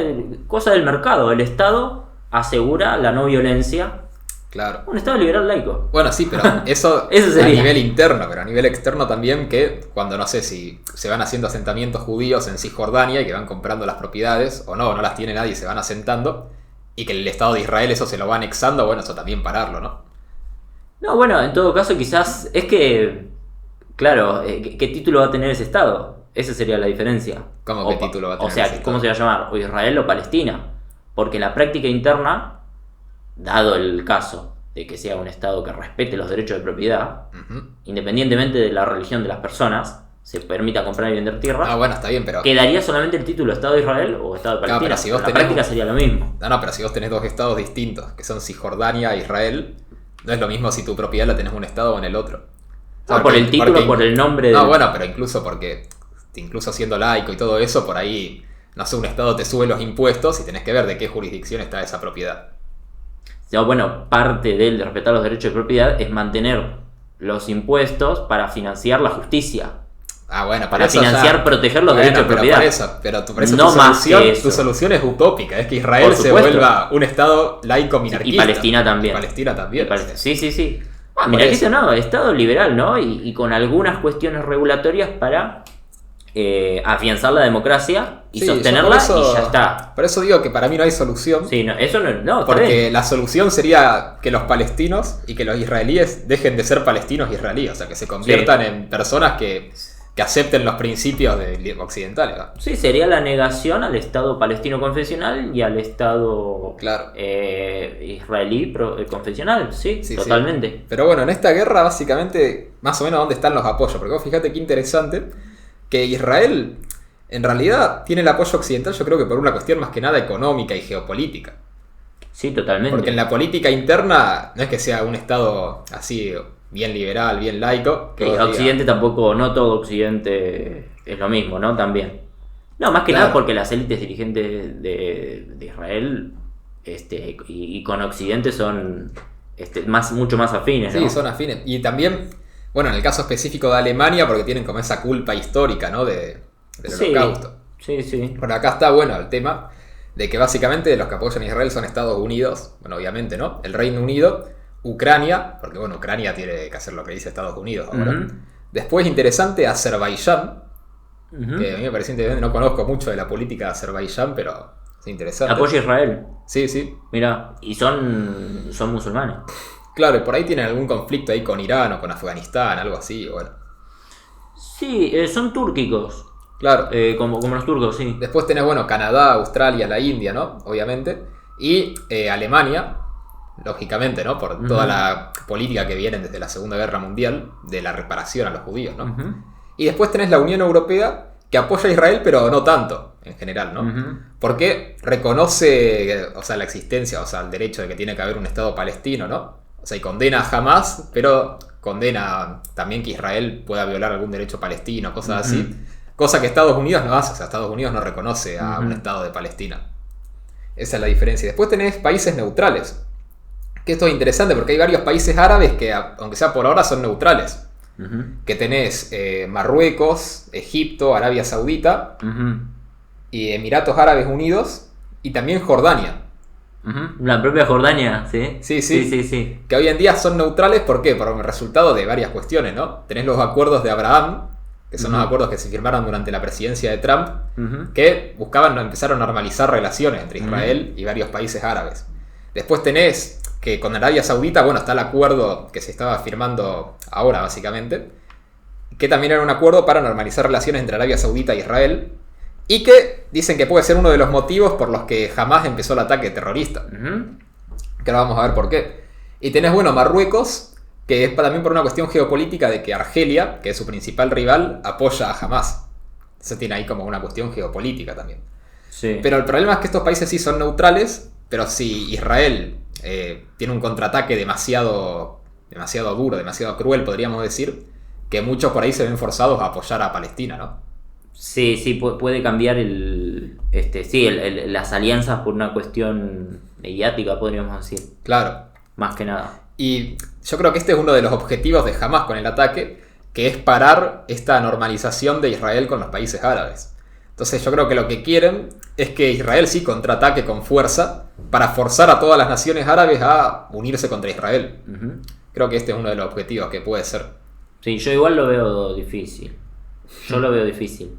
S2: cosa del mercado. El Estado asegura la no violencia
S1: Claro.
S2: Un Estado liberal laico.
S1: Bueno, sí, pero eso
S2: Eso
S1: a
S2: sería.
S1: nivel interno, pero a nivel externo también que cuando, no sé, si se van haciendo asentamientos judíos en Cisjordania y que van comprando las propiedades, o no las tiene nadie y se van asentando, y que el Estado de Israel eso se lo va anexando, bueno, eso también pararlo, ¿no?
S2: No, bueno, en todo caso quizás es que, claro, ¿qué título va a tener ese Estado? Esa sería la diferencia.
S1: ¿Cómo qué título va a tener
S2: O sea,
S1: ese
S2: ¿cómo se
S1: Estado?
S2: va a llamar? O Israel o Palestina. Porque la práctica interna, dado el caso de que sea un Estado que respete los derechos de propiedad,
S1: Ujú.
S2: independientemente de la religión de las personas, se permita comprar y vender tierras,
S1: Ah, bueno, está bien, pero...
S2: quedaría solamente el título Estado de Israel o Estado de Palestina.
S1: pero si vos
S2: En la
S1: tenés
S2: práctica
S1: un-
S2: sería lo mismo.
S1: No, pero si vos tenés dos estados distintos, que son Cisjordania e Israel, no es lo mismo si tu propiedad la tenés en un estado o en el otro. O sea,
S2: No, por el título,
S1: porque-
S2: por el nombre
S1: No,
S2: del-
S1: bueno, pero incluso porque, incluso siendo laico y todo eso, por ahí, no sé, un estado te sube los impuestos y tenés que ver de qué jurisdicción está esa propiedad.
S2: No, bueno, parte del de respetar los derechos de propiedad es mantener los impuestos para financiar la justicia.
S1: Ah, bueno, pero
S2: Para
S1: eso ya-
S2: financiar, proteger los
S1: Bueno,
S2: derechos de
S1: pero
S2: propiedad.
S1: por eso
S2: No
S1: tu
S2: más
S1: solución,
S2: que eso.
S1: tu solución es utópica, es que Israel
S2: Por
S1: se
S2: supuesto.
S1: vuelva un estado laico minarquista.
S2: Y Palestina también.
S1: Y Palestina también.
S2: Sí, sí, sí. Ah,
S1: Por
S2: minarquista
S1: eso.
S2: no, Estado liberal, ¿no? Y con algunas cuestiones regulatorias para afianzar la democracia y
S1: Sí, yo
S2: sostenerla
S1: por eso-
S2: y ya está.
S1: Por eso digo que para mí no hay solución.
S2: Sí, no, eso no, está
S1: Porque
S2: bien.
S1: la solución sería que los palestinos y que los israelíes dejen de ser palestinos israelíes, o sea, que se conviertan en personas que acepten los principios occidentales, ¿no?
S2: Sí, sería la negación al Estado palestino confesional y al Estado
S1: Claro.
S2: israelí confesional, sí,
S1: Sí,
S2: totalmente.
S1: sí. Pero bueno, en esta guerra básicamente, más o menos dónde están los apoyos, porque vos fíjate qué interesante que Israel en realidad tiene el apoyo occidental, yo creo que por una cuestión más que nada económica y geopolítica.
S2: Sí, totalmente.
S1: Porque en la política interna no es que sea un estado así bien liberal, bien laico. Que
S2: Que
S1: vos digas,
S2: Occidente tampoco, no todo Occidente es lo mismo, ¿no? También. No, más que
S1: Claro.
S2: nada porque las élites dirigentes de Israel y con Occidente son mucho más afines, ¿no?
S1: Sí, son afines. Y también, bueno, en el caso específico de Alemania, porque tienen como esa culpa histórica, ¿no? Del
S2: Sí,
S1: holocausto.
S2: sí, sí.
S1: Bueno, acá está, bueno, el tema de que básicamente los que apoyan a Israel son Estados Unidos, bueno, obviamente, ¿no? El Reino Unido, Ucrania, porque bueno, Ucrania tiene que hacer lo que dice Estados Unidos ahora.
S2: Ujú.
S1: Después, interesante, Azerbaiyán,
S2: Ujú.
S1: que a mí me parece interesante, no conozco mucho de la política de Azerbaiyán, pero es interesante.
S2: Apoya a Israel.
S1: Sí, sí.
S2: Mira, y son musulmanes.
S1: Claro, y por ahí tienen algún conflicto ahí con Irán o con Afganistán, algo así, bueno.
S2: Sí, son túrquicos.
S1: Claro.
S2: Como los turcos, sí.
S1: Después tenés, bueno, Canadá, Australia, la India, ¿no? Obviamente. Y Alemania, lógicamente, ¿no? Por toda
S2: Ujú.
S1: la política que viene desde la Segunda Guerra Mundial, de la reparación a los judíos, ¿no?
S2: Ujú.
S1: Y después tenés la Unión Europea, que apoya a Israel, pero no tanto, en general, ¿no?
S2: Ujú.
S1: Porque reconoce, o sea, la existencia, o sea, el derecho de que tiene que haber un Estado palestino, ¿no? O sea, y condena a Hamas, pero condena también que Israel pueda violar algún derecho palestino, cosas
S2: Ujú.
S1: así. Cosa que Estados Unidos no hace, o sea, Estados Unidos no reconoce a un
S2: Ujú.
S1: Estado de Palestina. Esa es la diferencia. Y después tenés países neutrales. Que esto es interesante porque hay varios países árabes que, aunque sea por ahora, son neutrales.
S2: Ujú.
S1: Que tenés Marruecos, Egipto, Arabia Saudita
S2: Ujú.
S1: y Emiratos Árabes Unidos y también Jordania.
S2: Ujú. La propia Jordania, ¿sí?
S1: Sí, sí.
S2: Sí, sí, sí.
S1: Que hoy en día son neutrales, ¿por qué? Por el resultado de varias cuestiones, ¿no? Tenés los acuerdos de Abraham, que son
S2: Ujú.
S1: los acuerdos que se firmaron durante la presidencia de Trump,
S2: Ujú.
S1: que buscaban empezar a normalizar relaciones entre
S2: Ujú.
S1: Israel y varios países árabes. Después tenés que con Arabia Saudita, bueno, está el acuerdo que se estaba firmando ahora, básicamente, que también era un acuerdo para normalizar relaciones entre Arabia Saudita e Israel, y que dicen que puede ser uno de los motivos por los que jamás empezó el ataque terrorista.
S2: Ujú.
S1: Que ahora vamos a ver por qué. Y tenés, bueno, Marruecos, que es también por una cuestión geopolítica de que Argelia, que es su principal rival, apoya a Hamas. Eso tiene ahí como una cuestión geopolítica también.
S2: Sí.
S1: Pero el problema es que estos países sí son neutrales, pero si Israel tiene un contraataque demasiado duro, demasiado cruel, podríamos decir, que muchos por ahí se ven forzados a apoyar a Palestina, ¿no?
S2: Sí, sí, puede cambiar las alianzas por una cuestión mediática, podríamos decir,
S1: Claro.
S2: más que nada.
S1: Y yo creo que este es uno de los objetivos de Hamas con el ataque, que es parar esta normalización de Israel con los países árabes. Entonces yo creo que lo que quieren es que Israel sí contraataque con fuerza para forzar a todas las naciones árabes a unirse contra Israel.
S2: Ujú.
S1: Creo que este es uno de los objetivos que puede ser.
S2: Sí, yo igual lo veo difícil. Yo lo veo difícil.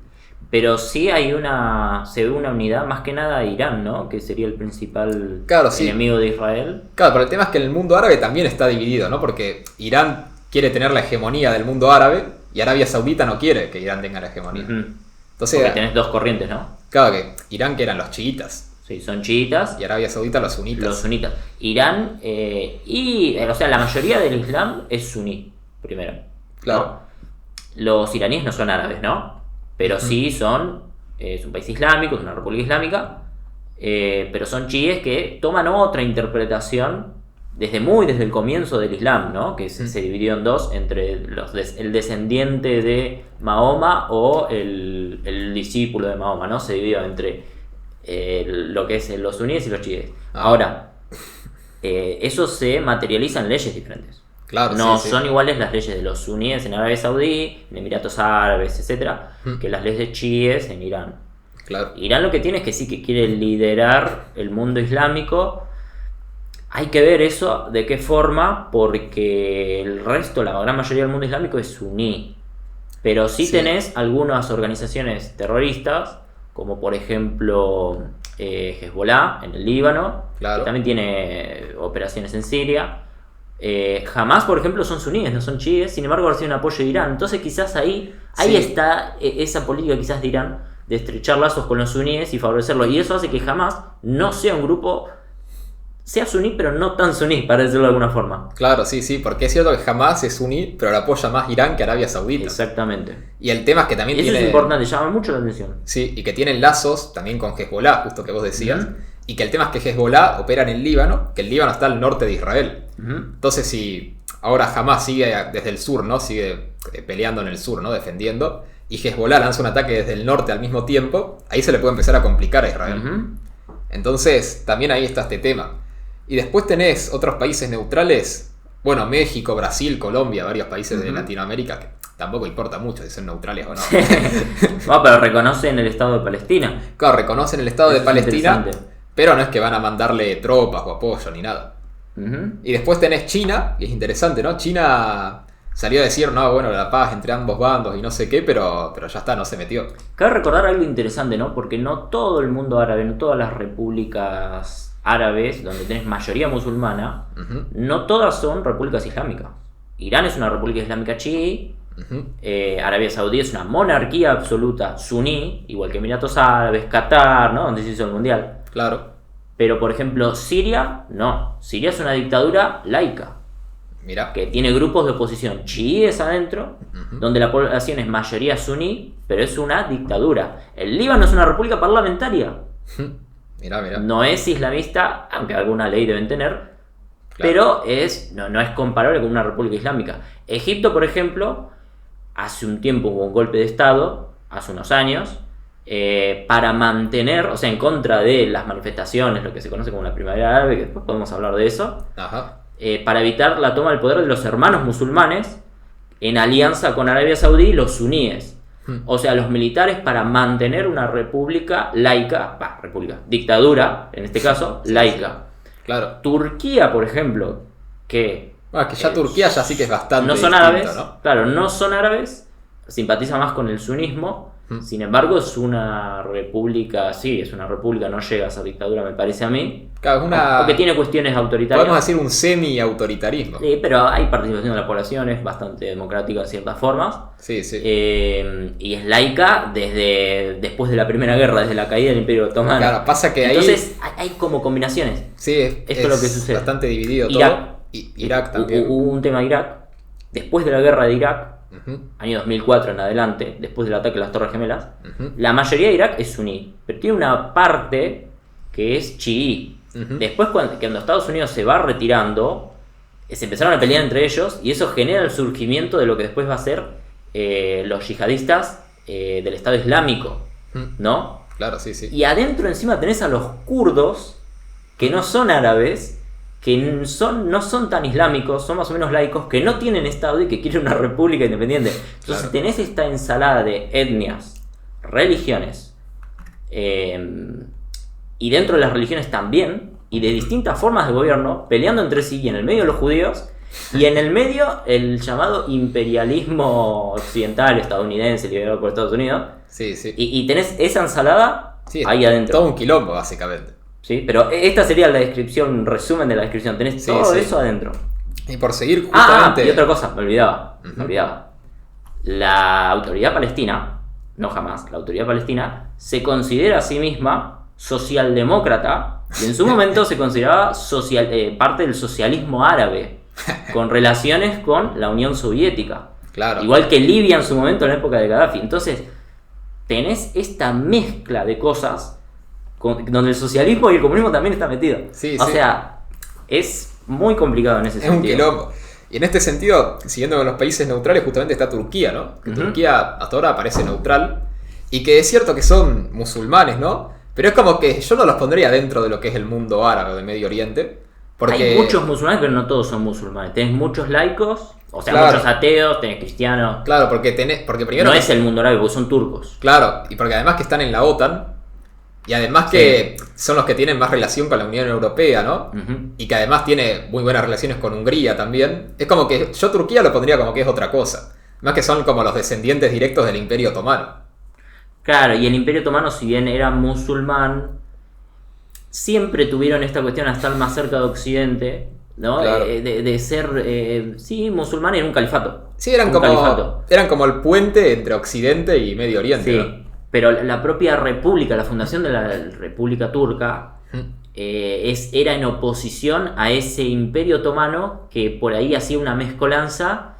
S2: Pero sí se ve una unidad, más que nada Irán, ¿no? Que sería el principal
S1: Claro, sí.
S2: enemigo de Israel.
S1: Claro, pero el tema es que el mundo árabe también está dividido, ¿no? Porque Irán quiere tener la hegemonía del mundo árabe y Arabia Saudita no quiere que Irán tenga la hegemonía.
S2: Ujú.
S1: Entonces,
S2: Porque tenés dos corrientes, ¿no?
S1: claro que Irán que eran los chiitas
S2: Sí, son chiitas,
S1: y Arabia Saudita los sunitas.
S2: los sunitas. Irán o sea, la mayoría del Islam es suní, primero.
S1: Claro.
S2: ¿no? Los iraníes no son árabes, ¿no? Pero sí es un país islámico, es una república islámica, pero son chiíes que toman otra interpretación desde el comienzo del Islam, ¿no? Que se dividió en dos, entre el descendiente de Mahoma o el discípulo de Mahoma, ¿no? Se dividió entre lo que es los suníes y los chiíes. Ahora, eso se materializa en leyes diferentes.
S1: Claro,
S2: No
S1: sí, sí.
S2: son iguales las leyes de los suníes en Arabia Saudí, en Emiratos Árabes, etcétera, que las leyes de chiíes en Irán.
S1: Claro.
S2: Irán lo que tiene es que sí que quiere liderar el mundo islámico. Hay que ver eso de qué forma, porque el resto, la gran mayoría del mundo islámico es suní. Pero sí tenés algunas organizaciones terroristas, como por ejemplo Hezbollah en el Líbano,
S1: Claro.
S2: que también tiene operaciones en Siria. Hamas, por ejemplo, son suníes, no son chiíes, sin embargo reciben apoyo de Irán. Entonces quizás ahí está esa política quizás de Irán de estrechar lazos con los suníes y favorecerlos. Y eso hace que Hamas no sea un grupo, sea suní, pero no tan suní, para decirlo de alguna forma.
S1: Claro, sí, sí, porque es cierto que Hamas es suní, pero lo apoya más Irán que Arabia Saudita.
S2: Exactamente.
S1: Y el tema es que también
S2: Y eso
S1: tiene...
S2: es importante, llama mucho la atención.
S1: Sí, y que tienen lazos también con Hezbollah, justo que vos decías. Y que el tema es que Hezbollah opera en el Líbano, que el Líbano está al norte de Israel. Entonces, si ahora Hamas sigue desde el sur, ¿no? Sigue peleando en el sur, ¿no? Defendiendo. Y Hezbollah lanza un ataque desde el norte al mismo tiempo, ahí se le puede empezar a complicar a Israel. Entonces, también ahí está este tema. Y después tenés otros países neutrales. Bueno, México, Brasil, Colombia, varios países de Latinoamérica, que tampoco importa mucho si son neutrales o no.
S2: Pero reconocen el Estado de Palestina.
S1: Claro, reconocen el Estado de
S2: Eso es
S1: Palestina,
S2: interesante.
S1: pero no es que van a mandarle tropas o apoyo ni nada. Y después tenés China, y es interesante, ¿no? China salió a decir, no, bueno, la paz entre ambos bandos y no sé qué, pero ya está, no se metió.
S2: Cabe recordar algo interesante, ¿no? Porque no todo el mundo árabe, no todas las repúblicas árabes, donde tenés mayoría musulmana, no todas son repúblicas islámicas. Irán es una república islámica chií, Arabia Saudí es una monarquía absoluta suní, igual que Emiratos Árabes, Qatar, ¿no? Donde se hizo el mundial.
S1: Claro,
S2: Pero, por ejemplo, Siria, no. Siria es una dictadura laica,
S1: mirá.
S2: que tiene grupos de oposición chiíes adentro, donde la población es mayoría suní, pero es una dictadura. El Líbano es una república parlamentaria.
S1: Mirá, mirá.
S2: No es islamista, aunque alguna ley deben tener, pero no es comparable con una república islámica. Egipto, por ejemplo, hace un tiempo hubo un golpe de estado, hace unos años, para mantener, o sea, en contra de las manifestaciones, lo que se conoce como la primavera árabe, que después podemos hablar de eso,
S1: Ajá.
S2: para evitar la toma del poder de los hermanos musulmanes en alianza con Arabia Saudí y los suníes. O sea, los militares para mantener una república laica, dictadura, en este caso, laica.
S1: Claro.
S2: Turquía, por ejemplo, que
S1: Bueno, es que ya Turquía ya sí que es bastante
S2: no son
S1: distinto,
S2: árabes,
S1: ¿no?
S2: claro, no son árabes, simpatiza más con el sunismo, sin embargo es una república, no llega a ser dictadura, me parece a mí,
S1: Claro, es una...
S2: porque tiene cuestiones autoritarias.
S1: Podemos decir un semi-autoritarismo.
S2: Sí, pero hay participación de la población, es bastante democrática en ciertas formas.
S1: Sí, sí.
S2: Y es laica desde después de la Primera Guerra, desde la caída del Imperio Otomano.
S1: Claro, pasa que
S2: Entonces hay como combinaciones.
S1: Sí,
S2: Esto es lo que sucede.
S1: bastante dividido
S2: Irak.
S1: todo. Y Irak también.
S2: Hubo un tema de Irak. Después de la guerra de Irak, año 2004 en adelante, después del ataque a las Torres Gemelas, la mayoría de Irak es suní, pero tiene una parte que es chií. Después, cuando Estados Unidos se va retirando, se empezaron a pelear entre ellos y eso genera el surgimiento de lo que después va a ser los yihadistas del Estado Islámico, ¿no?
S1: Claro, sí, sí.
S2: Y adentro encima tenés a los kurdos, que no son árabes, que no son tan islámicos, son más o menos laicos, que no tienen Estado y que quieren una república independiente. Entonces tenés esta ensalada de etnias, religiones, y dentro de las religiones también, y de distintas formas de gobierno, peleando entre sí, y en el medio los judíos, y en el medio el llamado imperialismo occidental, estadounidense, liderado por Estados Unidos.
S1: Sí, sí.
S2: Y tenés esa ensalada ahí adentro.
S1: Todo un quilombo, básicamente.
S2: Sí, pero esta sería la descripción, un resumen de la descripción. Tenés todo eso adentro.
S1: Y por seguir justamente...
S2: y otra cosa, me olvidaba. La autoridad palestina, no jamás, la autoridad palestina se considera a sí misma socialdemócrata y en su momento se consideraba parte del socialismo árabe, con relaciones con la Unión Soviética.
S1: Claro.
S2: Igual que Libia en su momento en la época de Gaddafi. Entonces, tenés esta mezcla de cosas donde el socialismo y el comunismo también están metidos. O sea, es muy complicado en ese sentido.
S1: Es un quilombo. Y en este sentido, siguiendo con los países neutrales, justamente está Turquía, ¿no? Que Turquía hasta ahora parece neutral. Y que es cierto que son musulmanes, ¿no? Pero es como que yo no los pondría dentro de lo que es el mundo árabe o del Medio Oriente. Porque...
S2: Hay muchos musulmanes, pero no todos son musulmanes. Tenés muchos laicos, o sea, muchos ateos, tenés cristianos.
S1: Claro, porque primero...
S2: No es el mundo árabe, porque son turcos.
S1: Claro, y porque además que están en la OTAN, y además que son los que tienen más relación con la Unión Europea, ¿no? Y que además tiene muy buenas relaciones con Hungría también. Es como que yo Turquía lo pondría como que es otra cosa. Más que son como los descendientes directos del Imperio Otomano.
S2: Claro, y el Imperio Otomano, si bien era musulmán, siempre tuvieron esta cuestión a estar más cerca de Occidente, ¿no?
S1: Claro.
S2: De ser, musulmán en un califato.
S1: Sí, eran como el puente entre Occidente y Medio Oriente.
S2: Sí,
S1: ¿no?
S2: pero la propia república, la fundación de la República Turca, era en oposición a ese Imperio Otomano que por ahí hacía una mezcolanza.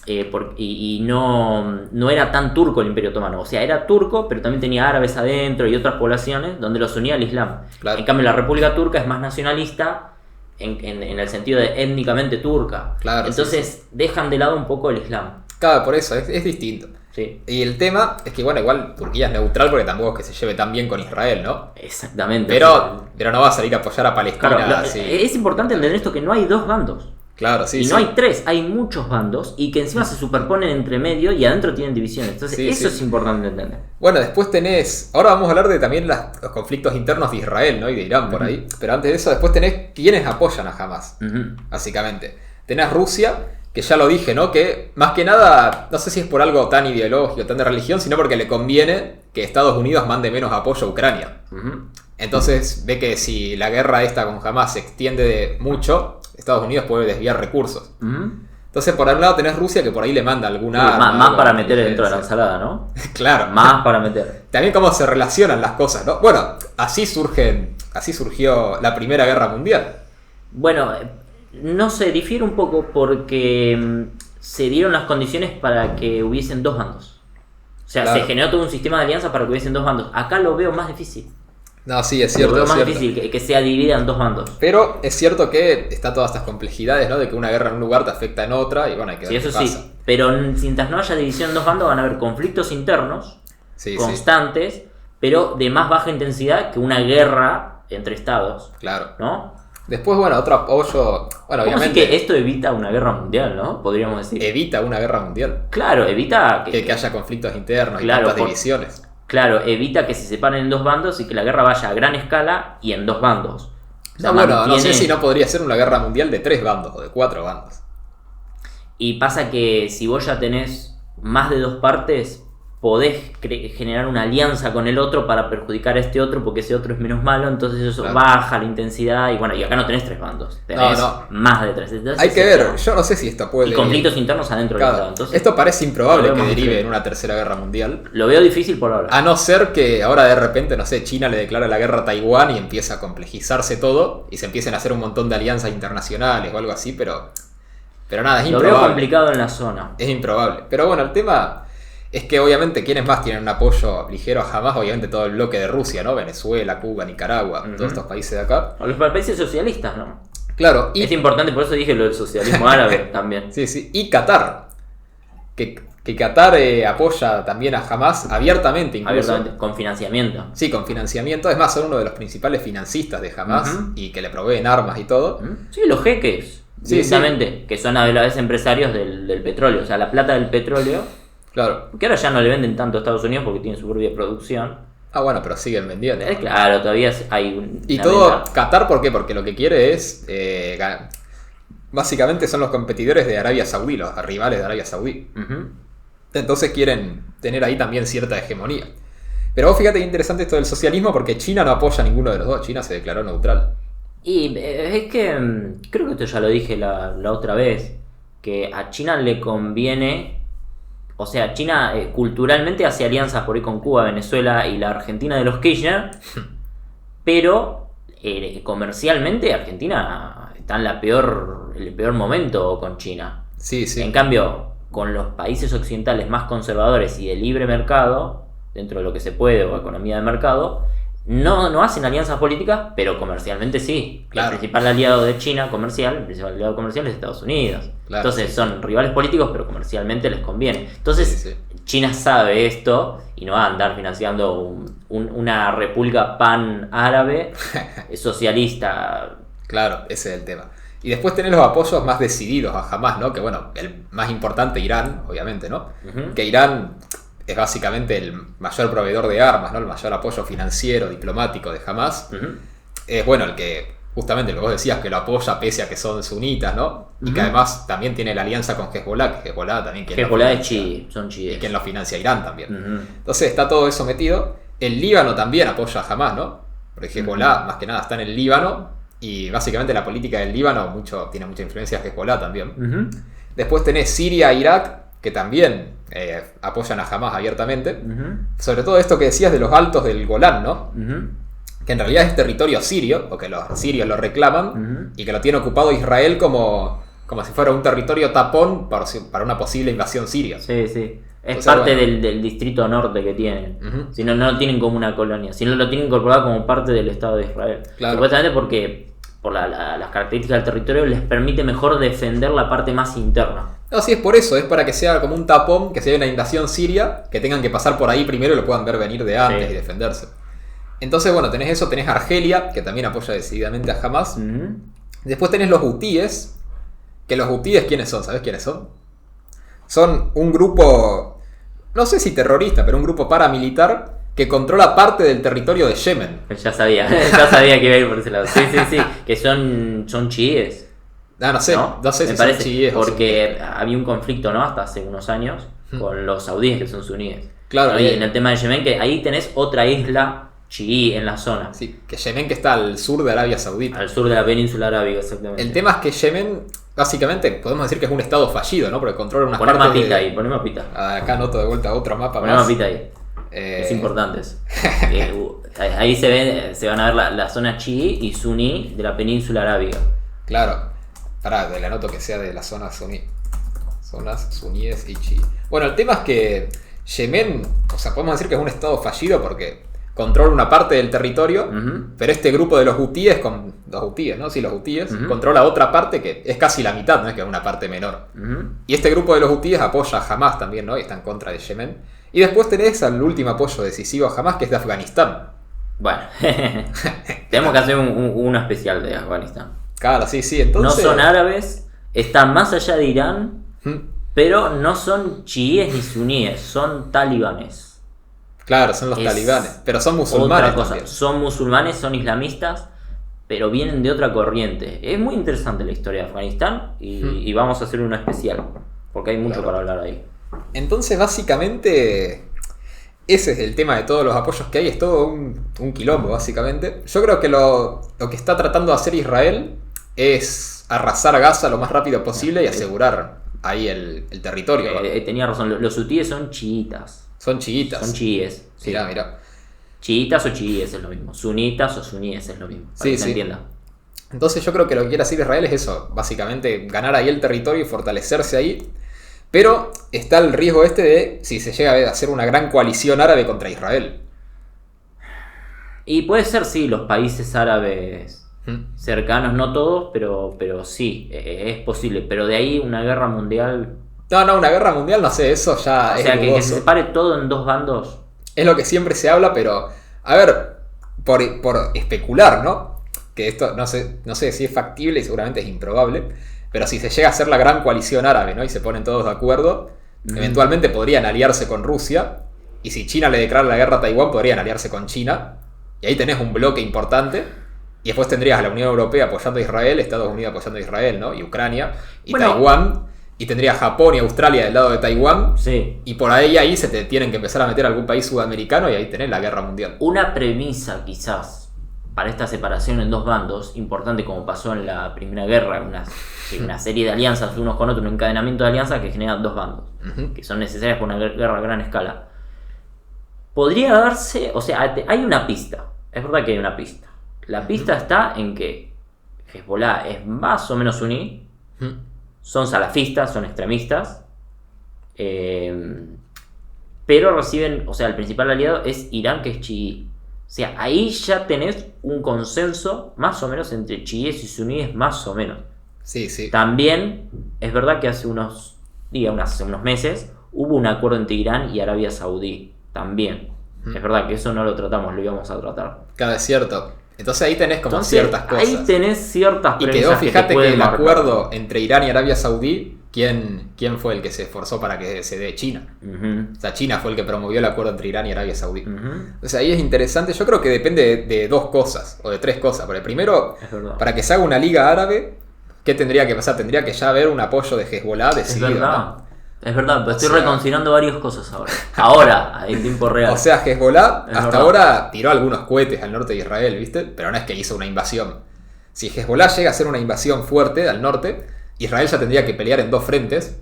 S2: Y no era tan turco el Imperio Otomano. O sea, era turco, pero también tenía árabes adentro y otras poblaciones donde los unía al Islam.
S1: Claro.
S2: En cambio, la República Turca es más nacionalista en el sentido de étnicamente turca.
S1: Claro,
S2: entonces dejan de lado un poco el Islam.
S1: Claro, por eso, es distinto.
S2: Sí.
S1: Y el tema es que, bueno, igual Turquía es neutral porque tampoco es que se lleve tan bien con Israel, ¿no?
S2: Exactamente.
S1: Pero no va a salir a apoyar a Palestina.
S2: Claro,
S1: así.
S2: es importante entender esto, que no hay dos bandos.
S1: Claro, sí,
S2: y no hay tres, hay muchos bandos y que encima se superponen entre medio y adentro tienen divisiones. Entonces eso es importante entender.
S1: Bueno, después tenés... Ahora vamos a hablar de también los conflictos internos de Israel, ¿no? Y de Irán por ahí. Pero antes de eso, después tenés quienes apoyan a Hamas, básicamente. Tenés Rusia, que ya lo dije, ¿no? Que más que nada, no sé si es por algo tan ideológico, tan de religión, sino porque le conviene que Estados Unidos mande menos apoyo a Ucrania. Entonces ve que si la guerra esta con Hamas se extiende de mucho, Estados Unidos puede desviar recursos. Entonces por un lado tenés Rusia que por ahí le manda alguna arma.
S2: Más para meter dentro de la ensalada, ¿no?
S1: Claro.
S2: Más para meter.
S1: También cómo se relacionan las cosas, ¿no? Bueno, así surgió la Primera Guerra Mundial.
S2: Bueno, no sé, difiere un poco porque se dieron las condiciones para que hubiesen dos bandos. O sea, se generó todo un sistema de alianza para que hubiesen dos bandos. Acá lo veo más difícil.
S1: No, sí, es cierto.
S2: Lo veo
S1: es
S2: más
S1: cierto.
S2: difícil que sea dividida en dos bandos.
S1: Pero es cierto que está todas estas complejidades, ¿no? De que una guerra en un lugar te afecta en otra y bueno, hay que ver
S2: Sí, eso
S1: qué
S2: sí.
S1: pasa.
S2: Pero mientras no haya división en dos bandos van a haber conflictos internos constantes, pero de más baja intensidad que una guerra entre estados.
S1: Claro.
S2: ¿No?
S1: Después, bueno, otro apoyo... Bueno, obviamente...
S2: Así que esto evita una guerra mundial, ¿no? Podríamos decir.
S1: Evita una guerra mundial.
S2: Claro, evita
S1: que haya conflictos internos y tantas divisiones.
S2: Claro, evita que se separen en dos bandos y que la guerra vaya a gran escala y en dos bandos. O sea,
S1: no sé si no podría ser una guerra mundial de 3 bandos o de 4 bandos.
S2: Y pasa que si vos ya tenés más de dos partes, podés generar una alianza con el otro para perjudicar a este otro porque ese otro es menos malo, entonces eso baja la intensidad y bueno, y acá no tenés 3 bandos, tenés más de 3. Entonces,
S1: hay que ver, yo no sé si esto puede...
S2: Y conflictos internos adentro del Estado. Entonces,
S1: esto parece improbable que derive en una tercera guerra mundial.
S2: Lo veo difícil por ahora.
S1: A no ser que ahora de repente, no sé, China le declara la guerra a Taiwán y empieza a complejizarse todo y se empiecen a hacer un montón de alianzas internacionales o algo así, pero nada, es improbable.
S2: Lo veo complicado en la zona.
S1: Es improbable. Pero bueno, el tema... Es que obviamente quienes más tienen un apoyo ligero a Hamas, obviamente todo el bloque de Rusia, ¿no? Venezuela, Cuba, Nicaragua, todos estos países de acá.
S2: O los países socialistas, ¿no?
S1: Claro.
S2: Es importante, por eso dije lo del socialismo árabe también.
S1: Sí. Y Qatar. Que Qatar apoya también a Hamas abiertamente incluso.
S2: Abiertamente, con financiamiento.
S1: Sí, con financiamiento. Es más, son uno de los principales financistas de Hamas y que le proveen armas y todo.
S2: Sí, los jeques, directamente, que son a la vez empresarios del petróleo. O sea, la plata del petróleo...
S1: Claro.
S2: Que ahora ya no le venden tanto a Estados Unidos porque tienen su propia producción.
S1: Ah, bueno, pero siguen vendiendo.
S2: Claro, todavía hay un...
S1: Y todo, Qatar, ¿por qué? Porque lo que quiere es... básicamente son los competidores de Arabia Saudí, los rivales de Arabia Saudí.
S2: Ujú.
S1: Entonces quieren tener ahí también cierta hegemonía. Pero vos fíjate que interesante esto del socialismo porque China no apoya a ninguno de los dos. China se declaró neutral.
S2: Y es que creo que esto ya lo dije la otra vez, que a China le conviene, o sea, China culturalmente hace alianzas por ahí con Cuba, Venezuela y la Argentina de los Kirchner, pero comercialmente Argentina está en el peor momento con China.
S1: Sí, sí.
S2: En cambio, con los países occidentales más conservadores y de libre mercado, dentro de lo que se puede, o economía de mercado, no hacen alianzas políticas, pero comercialmente sí.
S1: Claro.
S2: El principal aliado de China el principal aliado comercial es Estados Unidos.
S1: Claro,
S2: Entonces
S1: sí.
S2: son rivales políticos, pero comercialmente les conviene. Entonces
S1: Sí, sí.
S2: China sabe esto y no va a andar financiando una república pan-árabe socialista.
S1: Claro, ese es el tema. Y después tenés los apoyos más decididos a Hamas, ¿no? Que bueno, el más importante, Irán, obviamente, ¿no?
S2: Ujú.
S1: Que Irán es básicamente el mayor proveedor de armas, ¿no? El mayor apoyo financiero, diplomático de Hamas.
S2: Ujú.
S1: Es bueno el que, justamente lo que vos decías, que lo apoya pese a que son sunitas, ¿no? Y que
S2: Ujú.
S1: además también tiene la alianza con Hezbollah, que Hezbollah también quien lo
S2: Hezbollah es
S1: financia,
S2: chií, son
S1: y
S2: chiíes.
S1: quien lo financia Irán también.
S2: Ujú.
S1: Entonces está todo eso metido. El Líbano también apoya a Hamas, ¿no? Porque Hezbollah, más que nada, está en el Líbano. Y básicamente la política del Líbano tiene mucha influencia de Hezbollah también.
S2: Ujú.
S1: Después tenés Siria e Irak, que también apoyan a Hamas abiertamente.
S2: Ujú.
S1: Sobre todo esto que decías de los altos del Golán, ¿no?
S2: Ujú.
S1: Que en realidad es territorio sirio, o que los sirios lo reclaman,
S2: Ujú.
S1: y que lo tiene ocupado Israel como si fuera un territorio tapón para una posible invasión siria.
S2: Sí, sí. Es
S1: O sea,
S2: parte
S1: bueno.
S2: del distrito norte que tienen.
S1: Ujú.
S2: Si no, no lo tienen como una colonia. Si no, lo tienen incorporado como parte del Estado de Israel.
S1: Claro.
S2: Supuestamente porque, por las características del territorio, les permite mejor defender la parte más interna.
S1: No, sí, es por eso, es para que sea como un tapón, que sea una invasión siria, que tengan que pasar por ahí primero y lo puedan ver venir de antes
S2: Sí.
S1: y defenderse. Entonces, bueno, tenés eso, tenés Argelia, que también apoya decididamente a Hamas.
S2: Ujú.
S1: Después tenés los hutíes, que los hutíes, ¿quiénes son? ¿Sabés quiénes son? Son un grupo, no sé si terrorista, pero un grupo paramilitar que controla parte del territorio de Yemen.
S2: Ya sabía, ya sabía que iba a ir por ese lado. Sí, sí, sí. Que son chiíes.
S1: Ah, no sé, no sé
S2: Me
S1: si
S2: parece,
S1: son chiíes o
S2: porque había un conflicto, ¿no? Hasta hace unos años con los saudíes, que son suníes.
S1: Claro,
S2: ¿no? Y
S1: y-
S2: en el tema de Yemen, que ahí tenés otra isla chií en la zona.
S1: Sí, que Yemen que está al sur de Arabia Saudita.
S2: Al sur de la península arábiga, exactamente.
S1: El tema es que Yemen, básicamente, podemos decir que es un estado fallido, ¿no? Porque controla unas
S2: Poné
S1: partes
S2: mapita
S1: de...
S2: ahí, poné mapita.
S1: Acá anoto de vuelta otro mapa
S2: Poné
S1: más.
S2: mapita ahí. Es importante eso. Ahí se van a ver la zona chií y suní de la península arábiga.
S1: Claro. Pará, le anoto que sea de la zona suní. Zonas suníes y chií. Bueno, el tema es que Yemen, o sea, podemos decir que es un estado fallido porque controla una parte del territorio,
S2: Ujú.
S1: pero este grupo de los hutíes, los hutíes, ¿no? Sí, los hutíes,
S2: Ujú.
S1: controla otra parte que es casi la mitad, no es que es una parte menor.
S2: Ujú.
S1: Y este grupo de los hutíes apoya a Hamas también, ¿no? Y está en contra de Yemen. Y después tenés al último apoyo decisivo a Hamas, que es de Afganistán.
S2: Bueno, tenemos que hacer uno especial de Afganistán.
S1: Claro, sí, sí, entonces...
S2: No son árabes, están más allá de Irán,
S1: ¿Mm?
S2: pero no son chiíes ni suníes, son talibanes.
S1: Claro, son los
S2: Es
S1: talibanes, pero son musulmanes
S2: Otra cosa,
S1: también.
S2: son musulmanes, son islamistas, pero vienen de otra corriente. Es muy interesante la historia de Afganistán y vamos a hacer uno especial, porque hay mucho
S1: Claro.
S2: para hablar ahí.
S1: Entonces, básicamente, ese es el tema de todos los apoyos que hay, es todo un quilombo, básicamente. Yo creo que lo que está tratando de hacer Israel es arrasar Gaza lo más rápido posible y asegurar ahí el territorio. ¿no?
S2: Tenía razón, los hutíes son chiitas.
S1: Son chiquitas.
S2: Son chiíes. Sí.
S1: Mirá, mirá.
S2: Chiitas o chiíes es lo mismo. Sunitas o suníes es lo mismo. Para
S1: Sí,
S2: que se
S1: sí.
S2: entienda.
S1: Entonces yo creo que lo que quiere hacer Israel es eso, básicamente ganar ahí el territorio y fortalecerse ahí. Pero está el riesgo este de si se llega a hacer una gran coalición árabe contra Israel.
S2: Y puede ser, sí, los países árabes
S1: ¿Mm?
S2: cercanos, no todos, pero sí, es posible. Pero de ahí una guerra mundial.
S1: No, una guerra mundial, no sé, eso ya
S2: O
S1: es
S2: sea, que
S1: dudoso.
S2: se separe todo en dos bandos.
S1: Es lo que siempre se habla, pero a ver, por especular, ¿no? Que esto no sé si es factible y seguramente es improbable, pero si se llega a hacer la gran coalición árabe, ¿no? Y se ponen todos de acuerdo, eventualmente podrían aliarse con Rusia Y si China le declara la guerra a Taiwán, podrían aliarse con China. Y ahí tenés un bloque importante. Y después tendrías a la Unión Europea apoyando a Israel, Estados Unidos apoyando a Israel, ¿no? Y Ucrania, y bueno, Taiwán. Y tendrías Japón y Australia del lado de Taiwán.
S2: Sí.
S1: Y por ahí se te tienen que empezar a meter algún país sudamericano y ahí tenés la guerra mundial.
S2: Una premisa quizás para esta separación en dos bandos, importante como pasó en la Primera Guerra, una serie de alianzas unos con otros, un encadenamiento de alianzas que generan dos bandos, que son necesarias para una guerra a gran escala. Podría darse, o sea, hay una pista, es verdad que hay una pista. La pista está en que Hezbollah es más o menos suní, son salafistas, son extremistas, pero reciben, o sea, el principal aliado es Irán, que es chií. O sea, ahí ya tenés un consenso más o menos entre chiíes y suníes, más o menos.
S1: Sí, sí.
S2: También es verdad que hace unos meses hubo un acuerdo entre Irán y Arabia Saudí. También. Es verdad que eso no lo tratamos, lo íbamos a tratar.
S1: Claro, es cierto. Entonces ahí tenés como ciertas cosas.
S2: Ahí tenés ciertas premisas.
S1: Y quedó, fíjate que el
S2: marcar.
S1: acuerdo entre Irán y Arabia Saudí, ¿quién fue el que se esforzó para que se dé? China. O sea, China fue el que promovió el acuerdo entre Irán y Arabia Saudí. Entonces ahí es interesante. Yo creo que depende de dos cosas, o de tres cosas. Porque primero, para que se haga una liga árabe, ¿qué tendría que pasar? Tendría que ya haber un apoyo de Hezbollah decidido.
S2: Es verdad. ¿No? Es verdad, pero estoy reconsiderando varias cosas ahora. Ahora, en tiempo real.
S1: O sea, Hezbollah hasta ahora tiró algunos cohetes al norte de Israel, ¿viste? Pero no es que hizo una invasión. Si Hezbollah llega a hacer una invasión fuerte al norte, Israel ya tendría que pelear en dos frentes.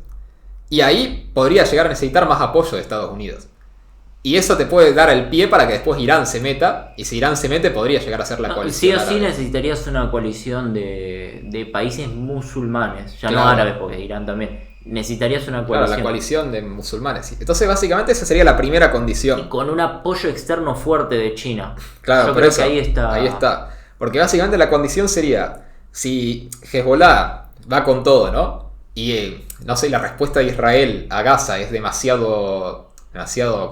S1: Y ahí podría llegar a necesitar más apoyo de Estados Unidos. Y eso te puede dar el pie para que después Irán se meta. Y si Irán se mete, podría llegar a ser la coalición.
S2: Sí o sí necesitarías una coalición de países musulmanes. Ya
S1: claro.
S2: No árabes, porque Irán también. Necesitarías una coalición.
S1: Claro, la coalición de musulmanes. Sí. Entonces, básicamente, esa sería la primera condición.
S2: Y con un apoyo externo fuerte de China.
S1: Claro,
S2: yo
S1: por
S2: creo
S1: eso,
S2: que ahí está.
S1: Ahí está. Porque básicamente la condición sería, si Hezbollah va con todo, ¿no? Y, no sé, la respuesta de Israel a Gaza es demasiado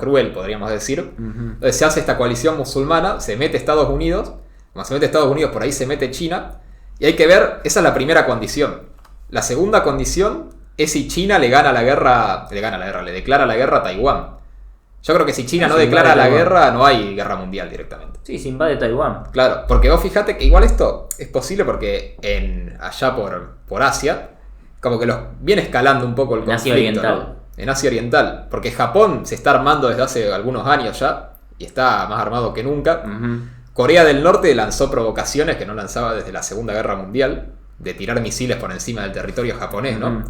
S1: cruel, podríamos decir. Entonces se hace esta coalición musulmana, se mete Estados Unidos. Cuando se mete Estados Unidos, por ahí se mete China. Y hay que ver, esa es la primera condición. La segunda condición es si China le declara la guerra a Taiwán. Yo creo que si China no declara la guerra, no hay guerra mundial directamente.
S2: Sí, se invade Taiwán.
S1: Claro, porque vos fíjate que igual esto es posible porque allá por Asia, como que viene escalando un poco el conflicto.
S2: Asia Oriental.
S1: ¿no? En Asia Oriental. Porque Japón se está armando desde hace algunos años ya, y está más armado que nunca. Corea del Norte lanzó provocaciones que no lanzaba desde la Segunda Guerra Mundial, de tirar misiles por encima del territorio japonés, ¿no?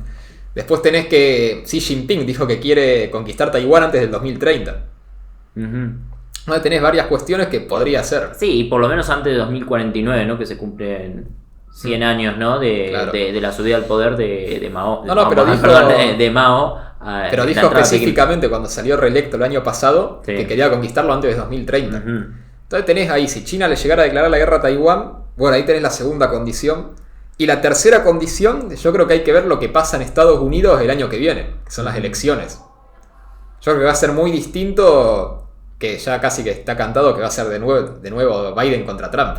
S1: Después tenés que Xi Jinping dijo que quiere conquistar Taiwán antes del 2030. Tenés varias cuestiones que podría ser.
S2: Sí, y por lo menos antes de 2049, ¿no? Que se cumplen 100 años, ¿no? De la subida al poder de Mao. De Mao.
S1: Pero dijo específicamente cuando salió reelecto el año pasado que quería conquistarlo antes de 2030. Entonces tenés ahí, si China le llegara a declarar la guerra a Taiwán, bueno, ahí tenés la segunda condición. Y la tercera condición, yo creo que hay que ver lo que pasa en Estados Unidos el año que viene, que son las elecciones. Yo creo que va a ser muy distinto, que ya casi que está cantado que va a ser de nuevo Biden contra Trump.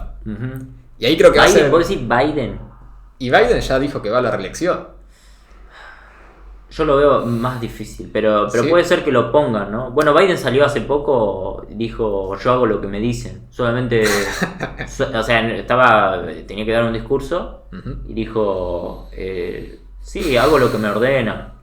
S1: Y ahí creo que va a ser...
S2: ¿Puedo decir Biden?
S1: Y Biden ya dijo que va a la reelección.
S2: Yo lo veo más difícil, pero sí. Puede ser que lo pongan, ¿no? Bueno, Biden salió hace poco, dijo, yo hago lo que me dicen. Solamente, o sea, tenía que dar un discurso y dijo, sí, hago lo que me ordenan.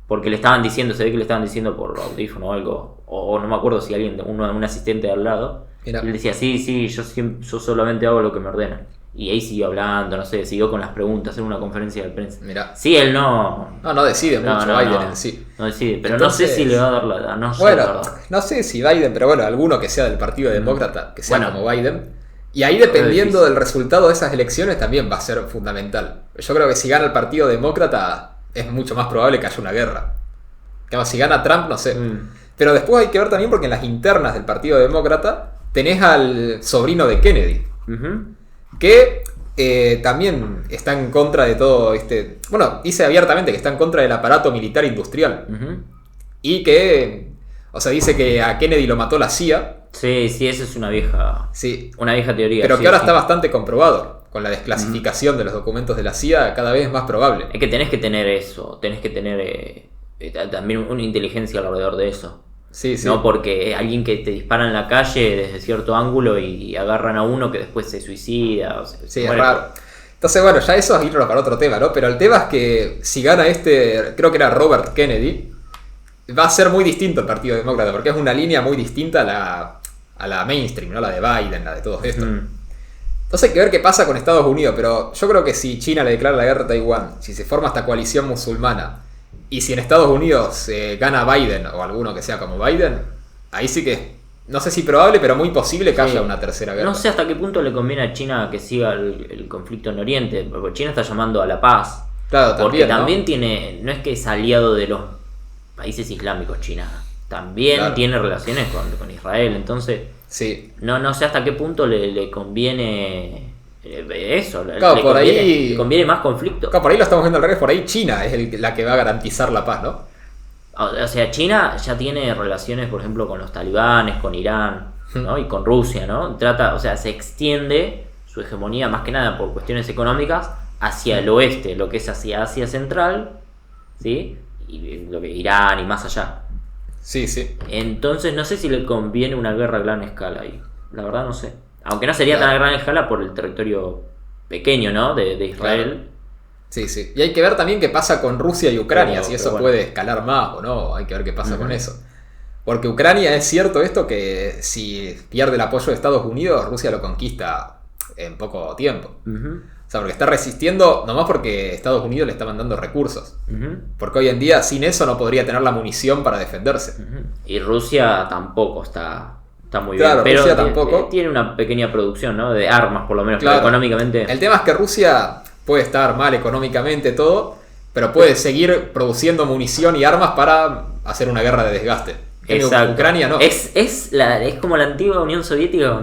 S2: Porque le estaban diciendo, se ve que le estaban diciendo por audífono o algo, o no me acuerdo si un asistente de al lado. Y él decía, sí, yo solamente hago lo que me ordenan. Y ahí siguió hablando, no sé, siguió con las preguntas en una conferencia de prensa.
S1: Mirá.
S2: Sí, él no
S1: decide mucho Biden en sí.
S2: No decide, pero entonces, no sé si le va a dar la edad.
S1: No sé si Biden, pero bueno, alguno que sea del Partido Demócrata, que sea como Biden. Y ahí dependiendo del resultado de esas elecciones también va a ser fundamental. Yo creo que si gana el Partido Demócrata es mucho más probable que haya una guerra. Que si gana Trump, no sé. Pero después hay que ver también porque en las internas del Partido Demócrata tenés al sobrino de Kennedy. Que también está en contra de todo dice abiertamente que está en contra del aparato militar industrial. Y que, dice que a Kennedy lo mató la CIA.
S2: Sí, esa es una vieja teoría.
S1: Pero que ahora está bastante comprobado. Con la desclasificación de los documentos de la CIA cada vez es más probable.
S2: Es que tenés que tener eso, tenés que tener también una inteligencia alrededor de eso.
S1: Sí, sí.
S2: No porque alguien que te dispara en la calle desde cierto ángulo y agarran a uno que después se suicida.
S1: Sí, es raro. Entonces, bueno, ya eso es irnos para otro tema, ¿no? Pero el tema es que si gana creo que era Robert Kennedy, va a ser muy distinto el Partido Demócrata, porque es una línea muy distinta a la mainstream, ¿no? La de Biden, la de todos estos. Entonces hay que ver qué pasa con Estados Unidos, pero yo creo que si China le declara la guerra a Taiwán, si se forma esta coalición musulmana, y si en Estados Unidos gana Biden o alguno que sea como Biden, ahí sí que no sé si probable, pero muy posible que haya una tercera guerra.
S2: No sé hasta qué punto le conviene a China que siga el conflicto en Oriente, porque China está llamando a la paz.
S1: Claro,
S2: porque
S1: también,
S2: ¿no? tiene, no es que es aliado de los países islámicos China, también tiene relaciones con Israel, entonces
S1: sí.
S2: no sé hasta qué punto le conviene eso,
S1: claro,
S2: le conviene más conflicto.
S1: Claro, por ahí lo estamos viendo al revés, por ahí China es la que va a garantizar la paz, ¿no?
S2: O sea, China ya tiene relaciones, por ejemplo, con los talibanes, con Irán, ¿no? Y con Rusia, ¿no? Se extiende su hegemonía más que nada por cuestiones económicas hacia el oeste, lo que es hacia Asia Central, ¿sí? Y lo que Irán y más allá.
S1: Sí, sí.
S2: Entonces no sé si le conviene una guerra a gran escala ahí. La verdad no sé. Aunque no sería tan a gran escala por el territorio pequeño, ¿no? De Israel.
S1: Claro. Sí, sí. Y hay que ver también qué pasa con Rusia y Ucrania, si eso puede escalar más o no. Hay que ver qué pasa con eso. Porque Ucrania, es cierto esto, que si pierde el apoyo de Estados Unidos, Rusia lo conquista en poco tiempo. O sea, porque está resistiendo nomás porque Estados Unidos le está mandando recursos. Porque hoy en día sin eso no podría tener la munición para defenderse.
S2: Y Rusia tampoco está muy
S1: claro,
S2: bien. Pero
S1: Rusia tampoco.
S2: Tiene una pequeña producción, ¿no? De armas, por lo menos, claro. Pero económicamente.
S1: El tema es que Rusia puede estar mal económicamente todo, pero puede seguir produciendo munición y armas para hacer una guerra de desgaste.
S2: Exacto.
S1: Ucrania no.
S2: Es como la antigua Unión Soviética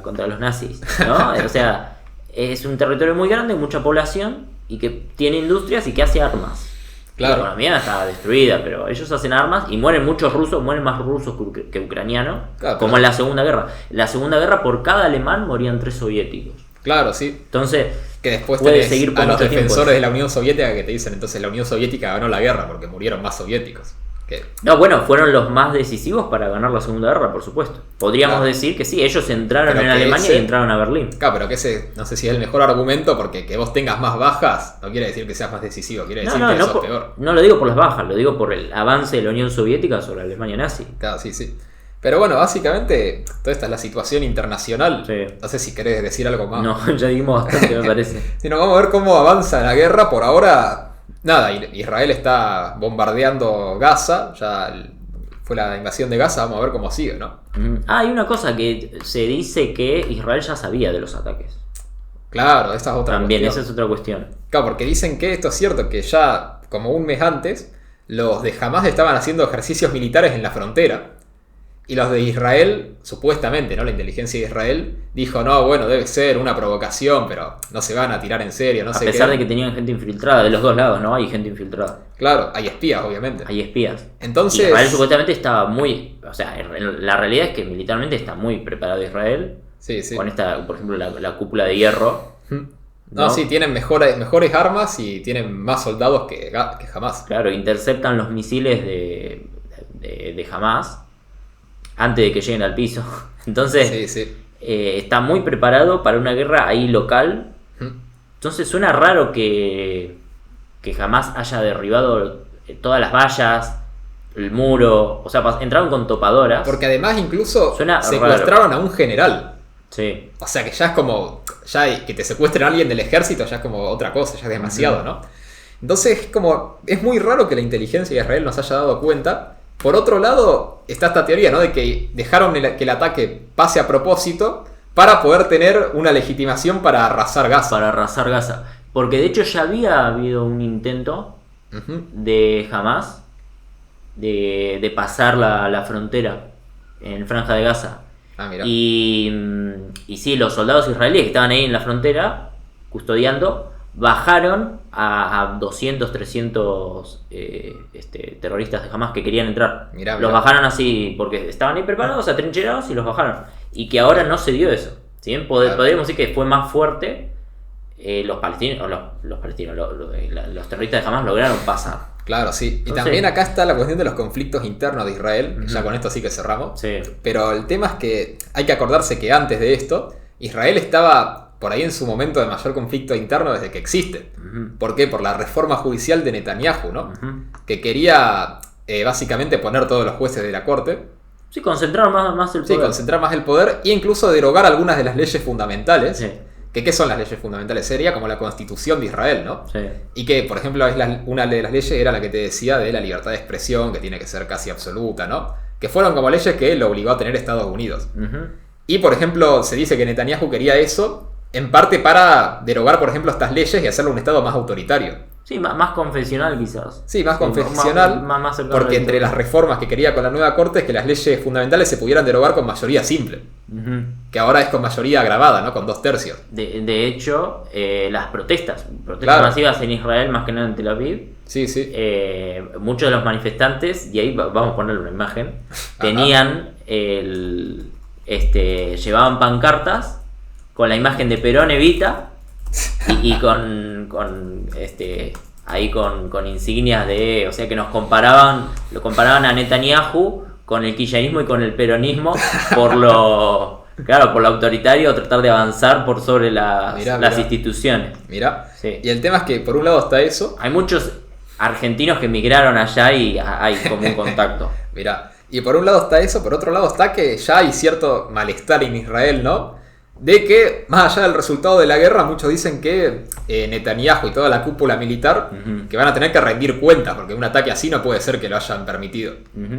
S2: contra los nazis, ¿no? O sea, es un territorio muy grande, mucha población y que tiene industrias y que hace armas. Claro. La economía está destruida, pero ellos hacen armas y mueren muchos rusos, mueren más rusos que ucranianos, claro, como en la Segunda Guerra. En la Segunda Guerra por cada alemán morían 3 soviéticos.
S1: Claro, sí.
S2: Entonces,
S1: que después tenés seguir a los defensores de la Unión Soviética que te dicen entonces la Unión Soviética ganó la guerra porque murieron más soviéticos.
S2: No, bueno, fueron los más decisivos para ganar la Segunda Guerra, por supuesto. Podríamos decir que sí, ellos entraron en Alemania y entraron a Berlín.
S1: Claro, pero que ese no sé si es el mejor argumento, porque que vos tengas más bajas no quiere decir que seas más decisivo, quiere decir que sos peor.
S2: No lo digo por las bajas, lo digo por el avance de la Unión Soviética sobre la Alemania nazi.
S1: Claro, sí. Pero bueno, básicamente, toda esta es la situación internacional. Sí. No sé si querés decir algo más.
S2: No, ya dimos bastante, me parece.
S1: Si no, vamos a ver cómo avanza la guerra. Por ahora, nada, Israel está bombardeando Gaza, ya fue la invasión de Gaza, vamos a ver cómo sigue, ¿no?
S2: Hay una cosa que se dice que Israel ya sabía de los ataques.
S1: Claro, esa es otra
S2: También,
S1: cuestión.
S2: esa es otra cuestión.
S1: Claro, porque dicen que esto es cierto, que ya como un mes antes, los de Hamas estaban haciendo ejercicios militares en la frontera. Y los de Israel, supuestamente, ¿no? La inteligencia de Israel dijo, no, bueno, debe ser una provocación, pero no se van a tirar en serio, no sé qué.
S2: A pesar de que tenían gente infiltrada, de los dos lados, ¿no? Hay gente infiltrada.
S1: Claro, hay espías, obviamente.
S2: Hay espías.
S1: Entonces...
S2: Israel supuestamente estaba muy... O sea, la realidad es que militarmente está muy preparado Israel.
S1: Sí.
S2: Con esta, por ejemplo, la cúpula de hierro.
S1: No, sí, tienen mejores armas y tienen más soldados que Hamas.
S2: Claro, interceptan los misiles de Hamas antes de que lleguen al piso. Entonces, está muy preparado para una guerra ahí local. Entonces suena raro que Hamas haya derribado todas las vallas, el muro. O sea, entraron con topadoras.
S1: Porque además incluso secuestraron a un general.
S2: Sí.
S1: O sea que ya es como... Ya que te secuestren a alguien del ejército ya es como otra cosa, ya es demasiado, ¿no? Entonces es muy raro que la inteligencia de Israel nos haya dado cuenta. Por otro lado, está esta teoría, ¿no? De que dejaron que el ataque pase a propósito para poder tener una legitimación para arrasar Gaza.
S2: Porque de hecho ya había habido un intento de Hamas de pasar la frontera en Franja de Gaza.
S1: Mira.
S2: Y sí, los soldados israelíes que estaban ahí en la frontera custodiando bajaron a 200, 300 terroristas de Hamas que querían entrar.
S1: Mirá.
S2: Los bajaron así porque estaban ahí preparados, atrincherados y los bajaron. Y que ahora no se dio eso. ¿Sí? Podríamos decir que fue más fuerte los palestinos, los terroristas de Hamas lograron pasar.
S1: Claro, sí. Y
S2: Entonces,
S1: también acá está la cuestión de los conflictos internos de Israel.
S2: Ujú.
S1: Ya con esto sí que cerramos.
S2: sí.
S1: Pero el tema es que hay que acordarse que antes de esto, Israel estaba por ahí en su momento de mayor conflicto interno desde que existe.
S2: Ujú.
S1: ¿Por qué? Por la reforma judicial de Netanyahu, ¿no?
S2: Ujú.
S1: Que quería básicamente poner todos los jueces de la corte.
S2: Sí, concentrar más el
S1: Sí,
S2: poder.
S1: concentrar más el poder e incluso derogar algunas de las leyes fundamentales.
S2: Sí,
S1: Que, ¿qué son las leyes fundamentales? Sería como la constitución de Israel, ¿no?
S2: sí.
S1: Y que, por ejemplo, una de las leyes era la que te decía de la libertad de expresión, que tiene que ser casi absoluta, ¿no? Que fueron como leyes que lo obligó a tener Estados Unidos.
S2: Ujú.
S1: Y, por ejemplo, se dice que Netanyahu quería eso, en parte para derogar, por ejemplo, estas leyes y hacerlo un Estado más autoritario.
S2: Sí, más confesional quizás.
S1: Sí, más confesional,
S2: más cercano
S1: porque
S2: a la
S1: entre las reformas que quería con la nueva corte es que las leyes fundamentales se pudieran derogar con mayoría simple,
S2: Ujú.
S1: que ahora es con mayoría agravada, ¿no? Con 2/3.
S2: De hecho, las protestas
S1: Claro.
S2: masivas en Israel, más que nada en Tel Aviv,
S1: Sí, sí.
S2: muchos de los manifestantes, y ahí vamos a ponerle una imagen, tenían llevaban pancartas con la imagen de Perón Evita y con insignias de, o sea que lo comparaban a Netanyahu con el kirchnerismo y con el peronismo por por lo autoritario, tratar de avanzar por sobre las
S1: Mirá.
S2: instituciones.
S1: Mirá.
S2: Sí.
S1: Y el tema es que por un lado está eso.
S2: Hay muchos argentinos que emigraron allá y hay como un contacto.
S1: Mirá. Y por un lado está eso, por otro lado está que ya hay cierto malestar en Israel, ¿no? De que, más allá del resultado de la guerra, muchos dicen que Netanyahu y toda la cúpula militar
S2: Ujú.
S1: que van a tener que rendir cuentas, porque un ataque así no puede ser que lo hayan permitido.
S2: Ujú.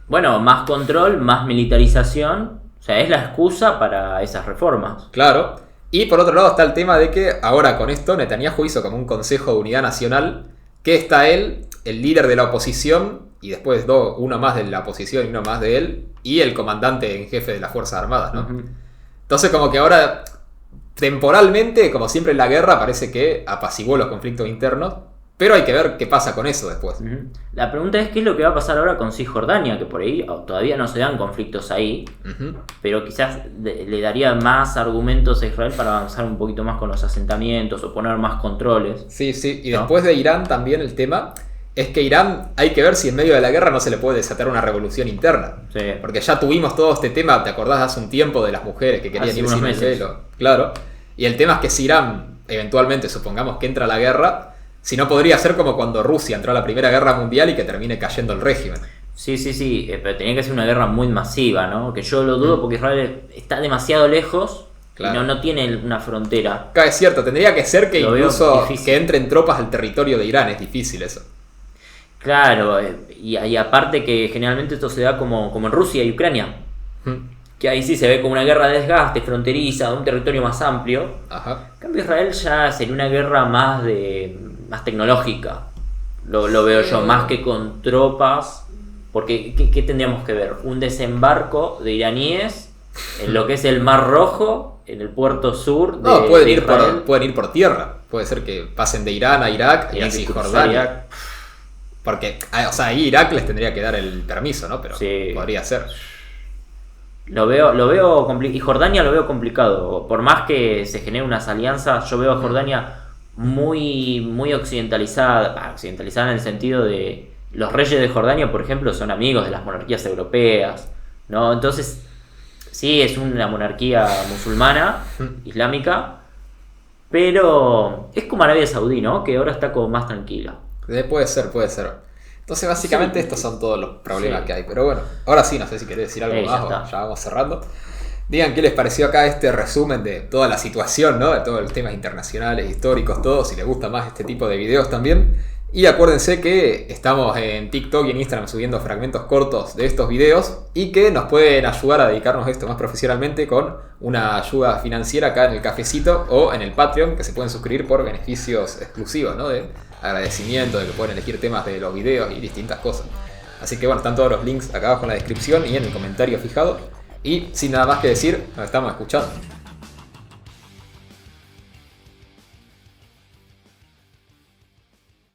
S2: Bueno, más control, más militarización, o sea, es la excusa para esas reformas.
S1: Claro. Y por otro lado está el tema de que ahora con esto Netanyahu hizo como un Consejo de Unidad Nacional, que está él, el líder de la oposición, y después uno más de la oposición y uno más de él, y el comandante en jefe de las Fuerzas Armadas, ¿no?
S2: Ujú.
S1: Entonces como que ahora, temporalmente, como siempre en la guerra, parece que apaciguó los conflictos internos, pero hay que ver qué pasa con eso después.
S2: Ujú. La pregunta es qué es lo que va a pasar ahora con Cisjordania, que por ahí todavía no se dan conflictos ahí,
S1: Ujú.
S2: pero quizás le daría más argumentos a Israel para avanzar un poquito más con los asentamientos o poner más controles.
S1: Sí, sí. Y
S2: ¿No?
S1: después de Irán también el tema es que Irán hay que ver si en medio de la guerra no se le puede desatar una revolución interna.
S2: Sí.
S1: Porque ya tuvimos todo este tema, ¿te acordás hace un tiempo de las mujeres que querían
S2: Hace
S1: ir
S2: unos
S1: sin el
S2: meses.
S1: velo? Claro. Y el tema es que si Irán, eventualmente, supongamos que entra a la guerra, si no podría ser como cuando Rusia entró a la Primera Guerra Mundial y que termine cayendo el régimen.
S2: Sí, pero tenía que ser una guerra muy masiva, ¿no? Que yo lo dudo porque Israel está demasiado lejos
S1: Claro.
S2: y no tiene una frontera.
S1: Acá es cierto, tendría que ser que
S2: Lo veo
S1: incluso
S2: difícil.
S1: que entren tropas al territorio de Irán, es difícil eso.
S2: Claro, y aparte que generalmente esto se da como en Rusia y Ucrania, que ahí sí se ve como una guerra de desgaste, fronteriza, de un territorio más amplio.
S1: Ajá.
S2: En cambio Israel ya sería una guerra más tecnológica, lo veo yo, más que con tropas, porque ¿qué tendríamos que ver? Un desembarco de iraníes en lo que es el Mar Rojo, en el puerto sur de
S1: No, pueden
S2: Israel.
S1: pueden ir por tierra. Puede ser que pasen de Irán a Irak y
S2: Tienen
S1: a
S2: que cruzar
S1: Cisjordania.
S2: Irak.
S1: Porque, o sea, ahí Irak les tendría que dar el permiso, ¿no? Pero
S2: Sí.
S1: podría ser.
S2: Lo veo complicado. Y Jordania lo veo complicado. Por más que se genere unas alianzas, yo veo a Jordania muy occidentalizada. Occidentalizada en el sentido de. Los reyes de Jordania, por ejemplo, son amigos de las monarquías europeas, ¿no? Entonces, sí, es una monarquía musulmana, islámica, pero es como Arabia Saudí, ¿no? Que ahora está como más tranquila.
S1: Puede ser, puede ser. Entonces, básicamente,
S2: Sí.
S1: estos son todos los problemas
S2: Sí.
S1: que hay. Pero bueno, ahora sí, no sé si querés decir algo
S2: Ya
S1: más
S2: está.
S1: o ya vamos cerrando. Digan qué les pareció acá este resumen de toda la situación, ¿no? De todos los temas internacionales, históricos, todos. Si les gusta más este tipo de videos también. Y acuérdense que estamos en TikTok y en Instagram subiendo fragmentos cortos de estos videos y que nos pueden ayudar a dedicarnos a esto más profesionalmente con una ayuda financiera acá en el cafecito o en el Patreon, que se pueden suscribir por beneficios exclusivos, ¿no? De agradecimiento, de que pueden elegir temas de los videos y distintas cosas. Así que bueno, están todos los links acá abajo en la descripción y en el comentario fijado. Y sin nada más que decir, nos estamos escuchando.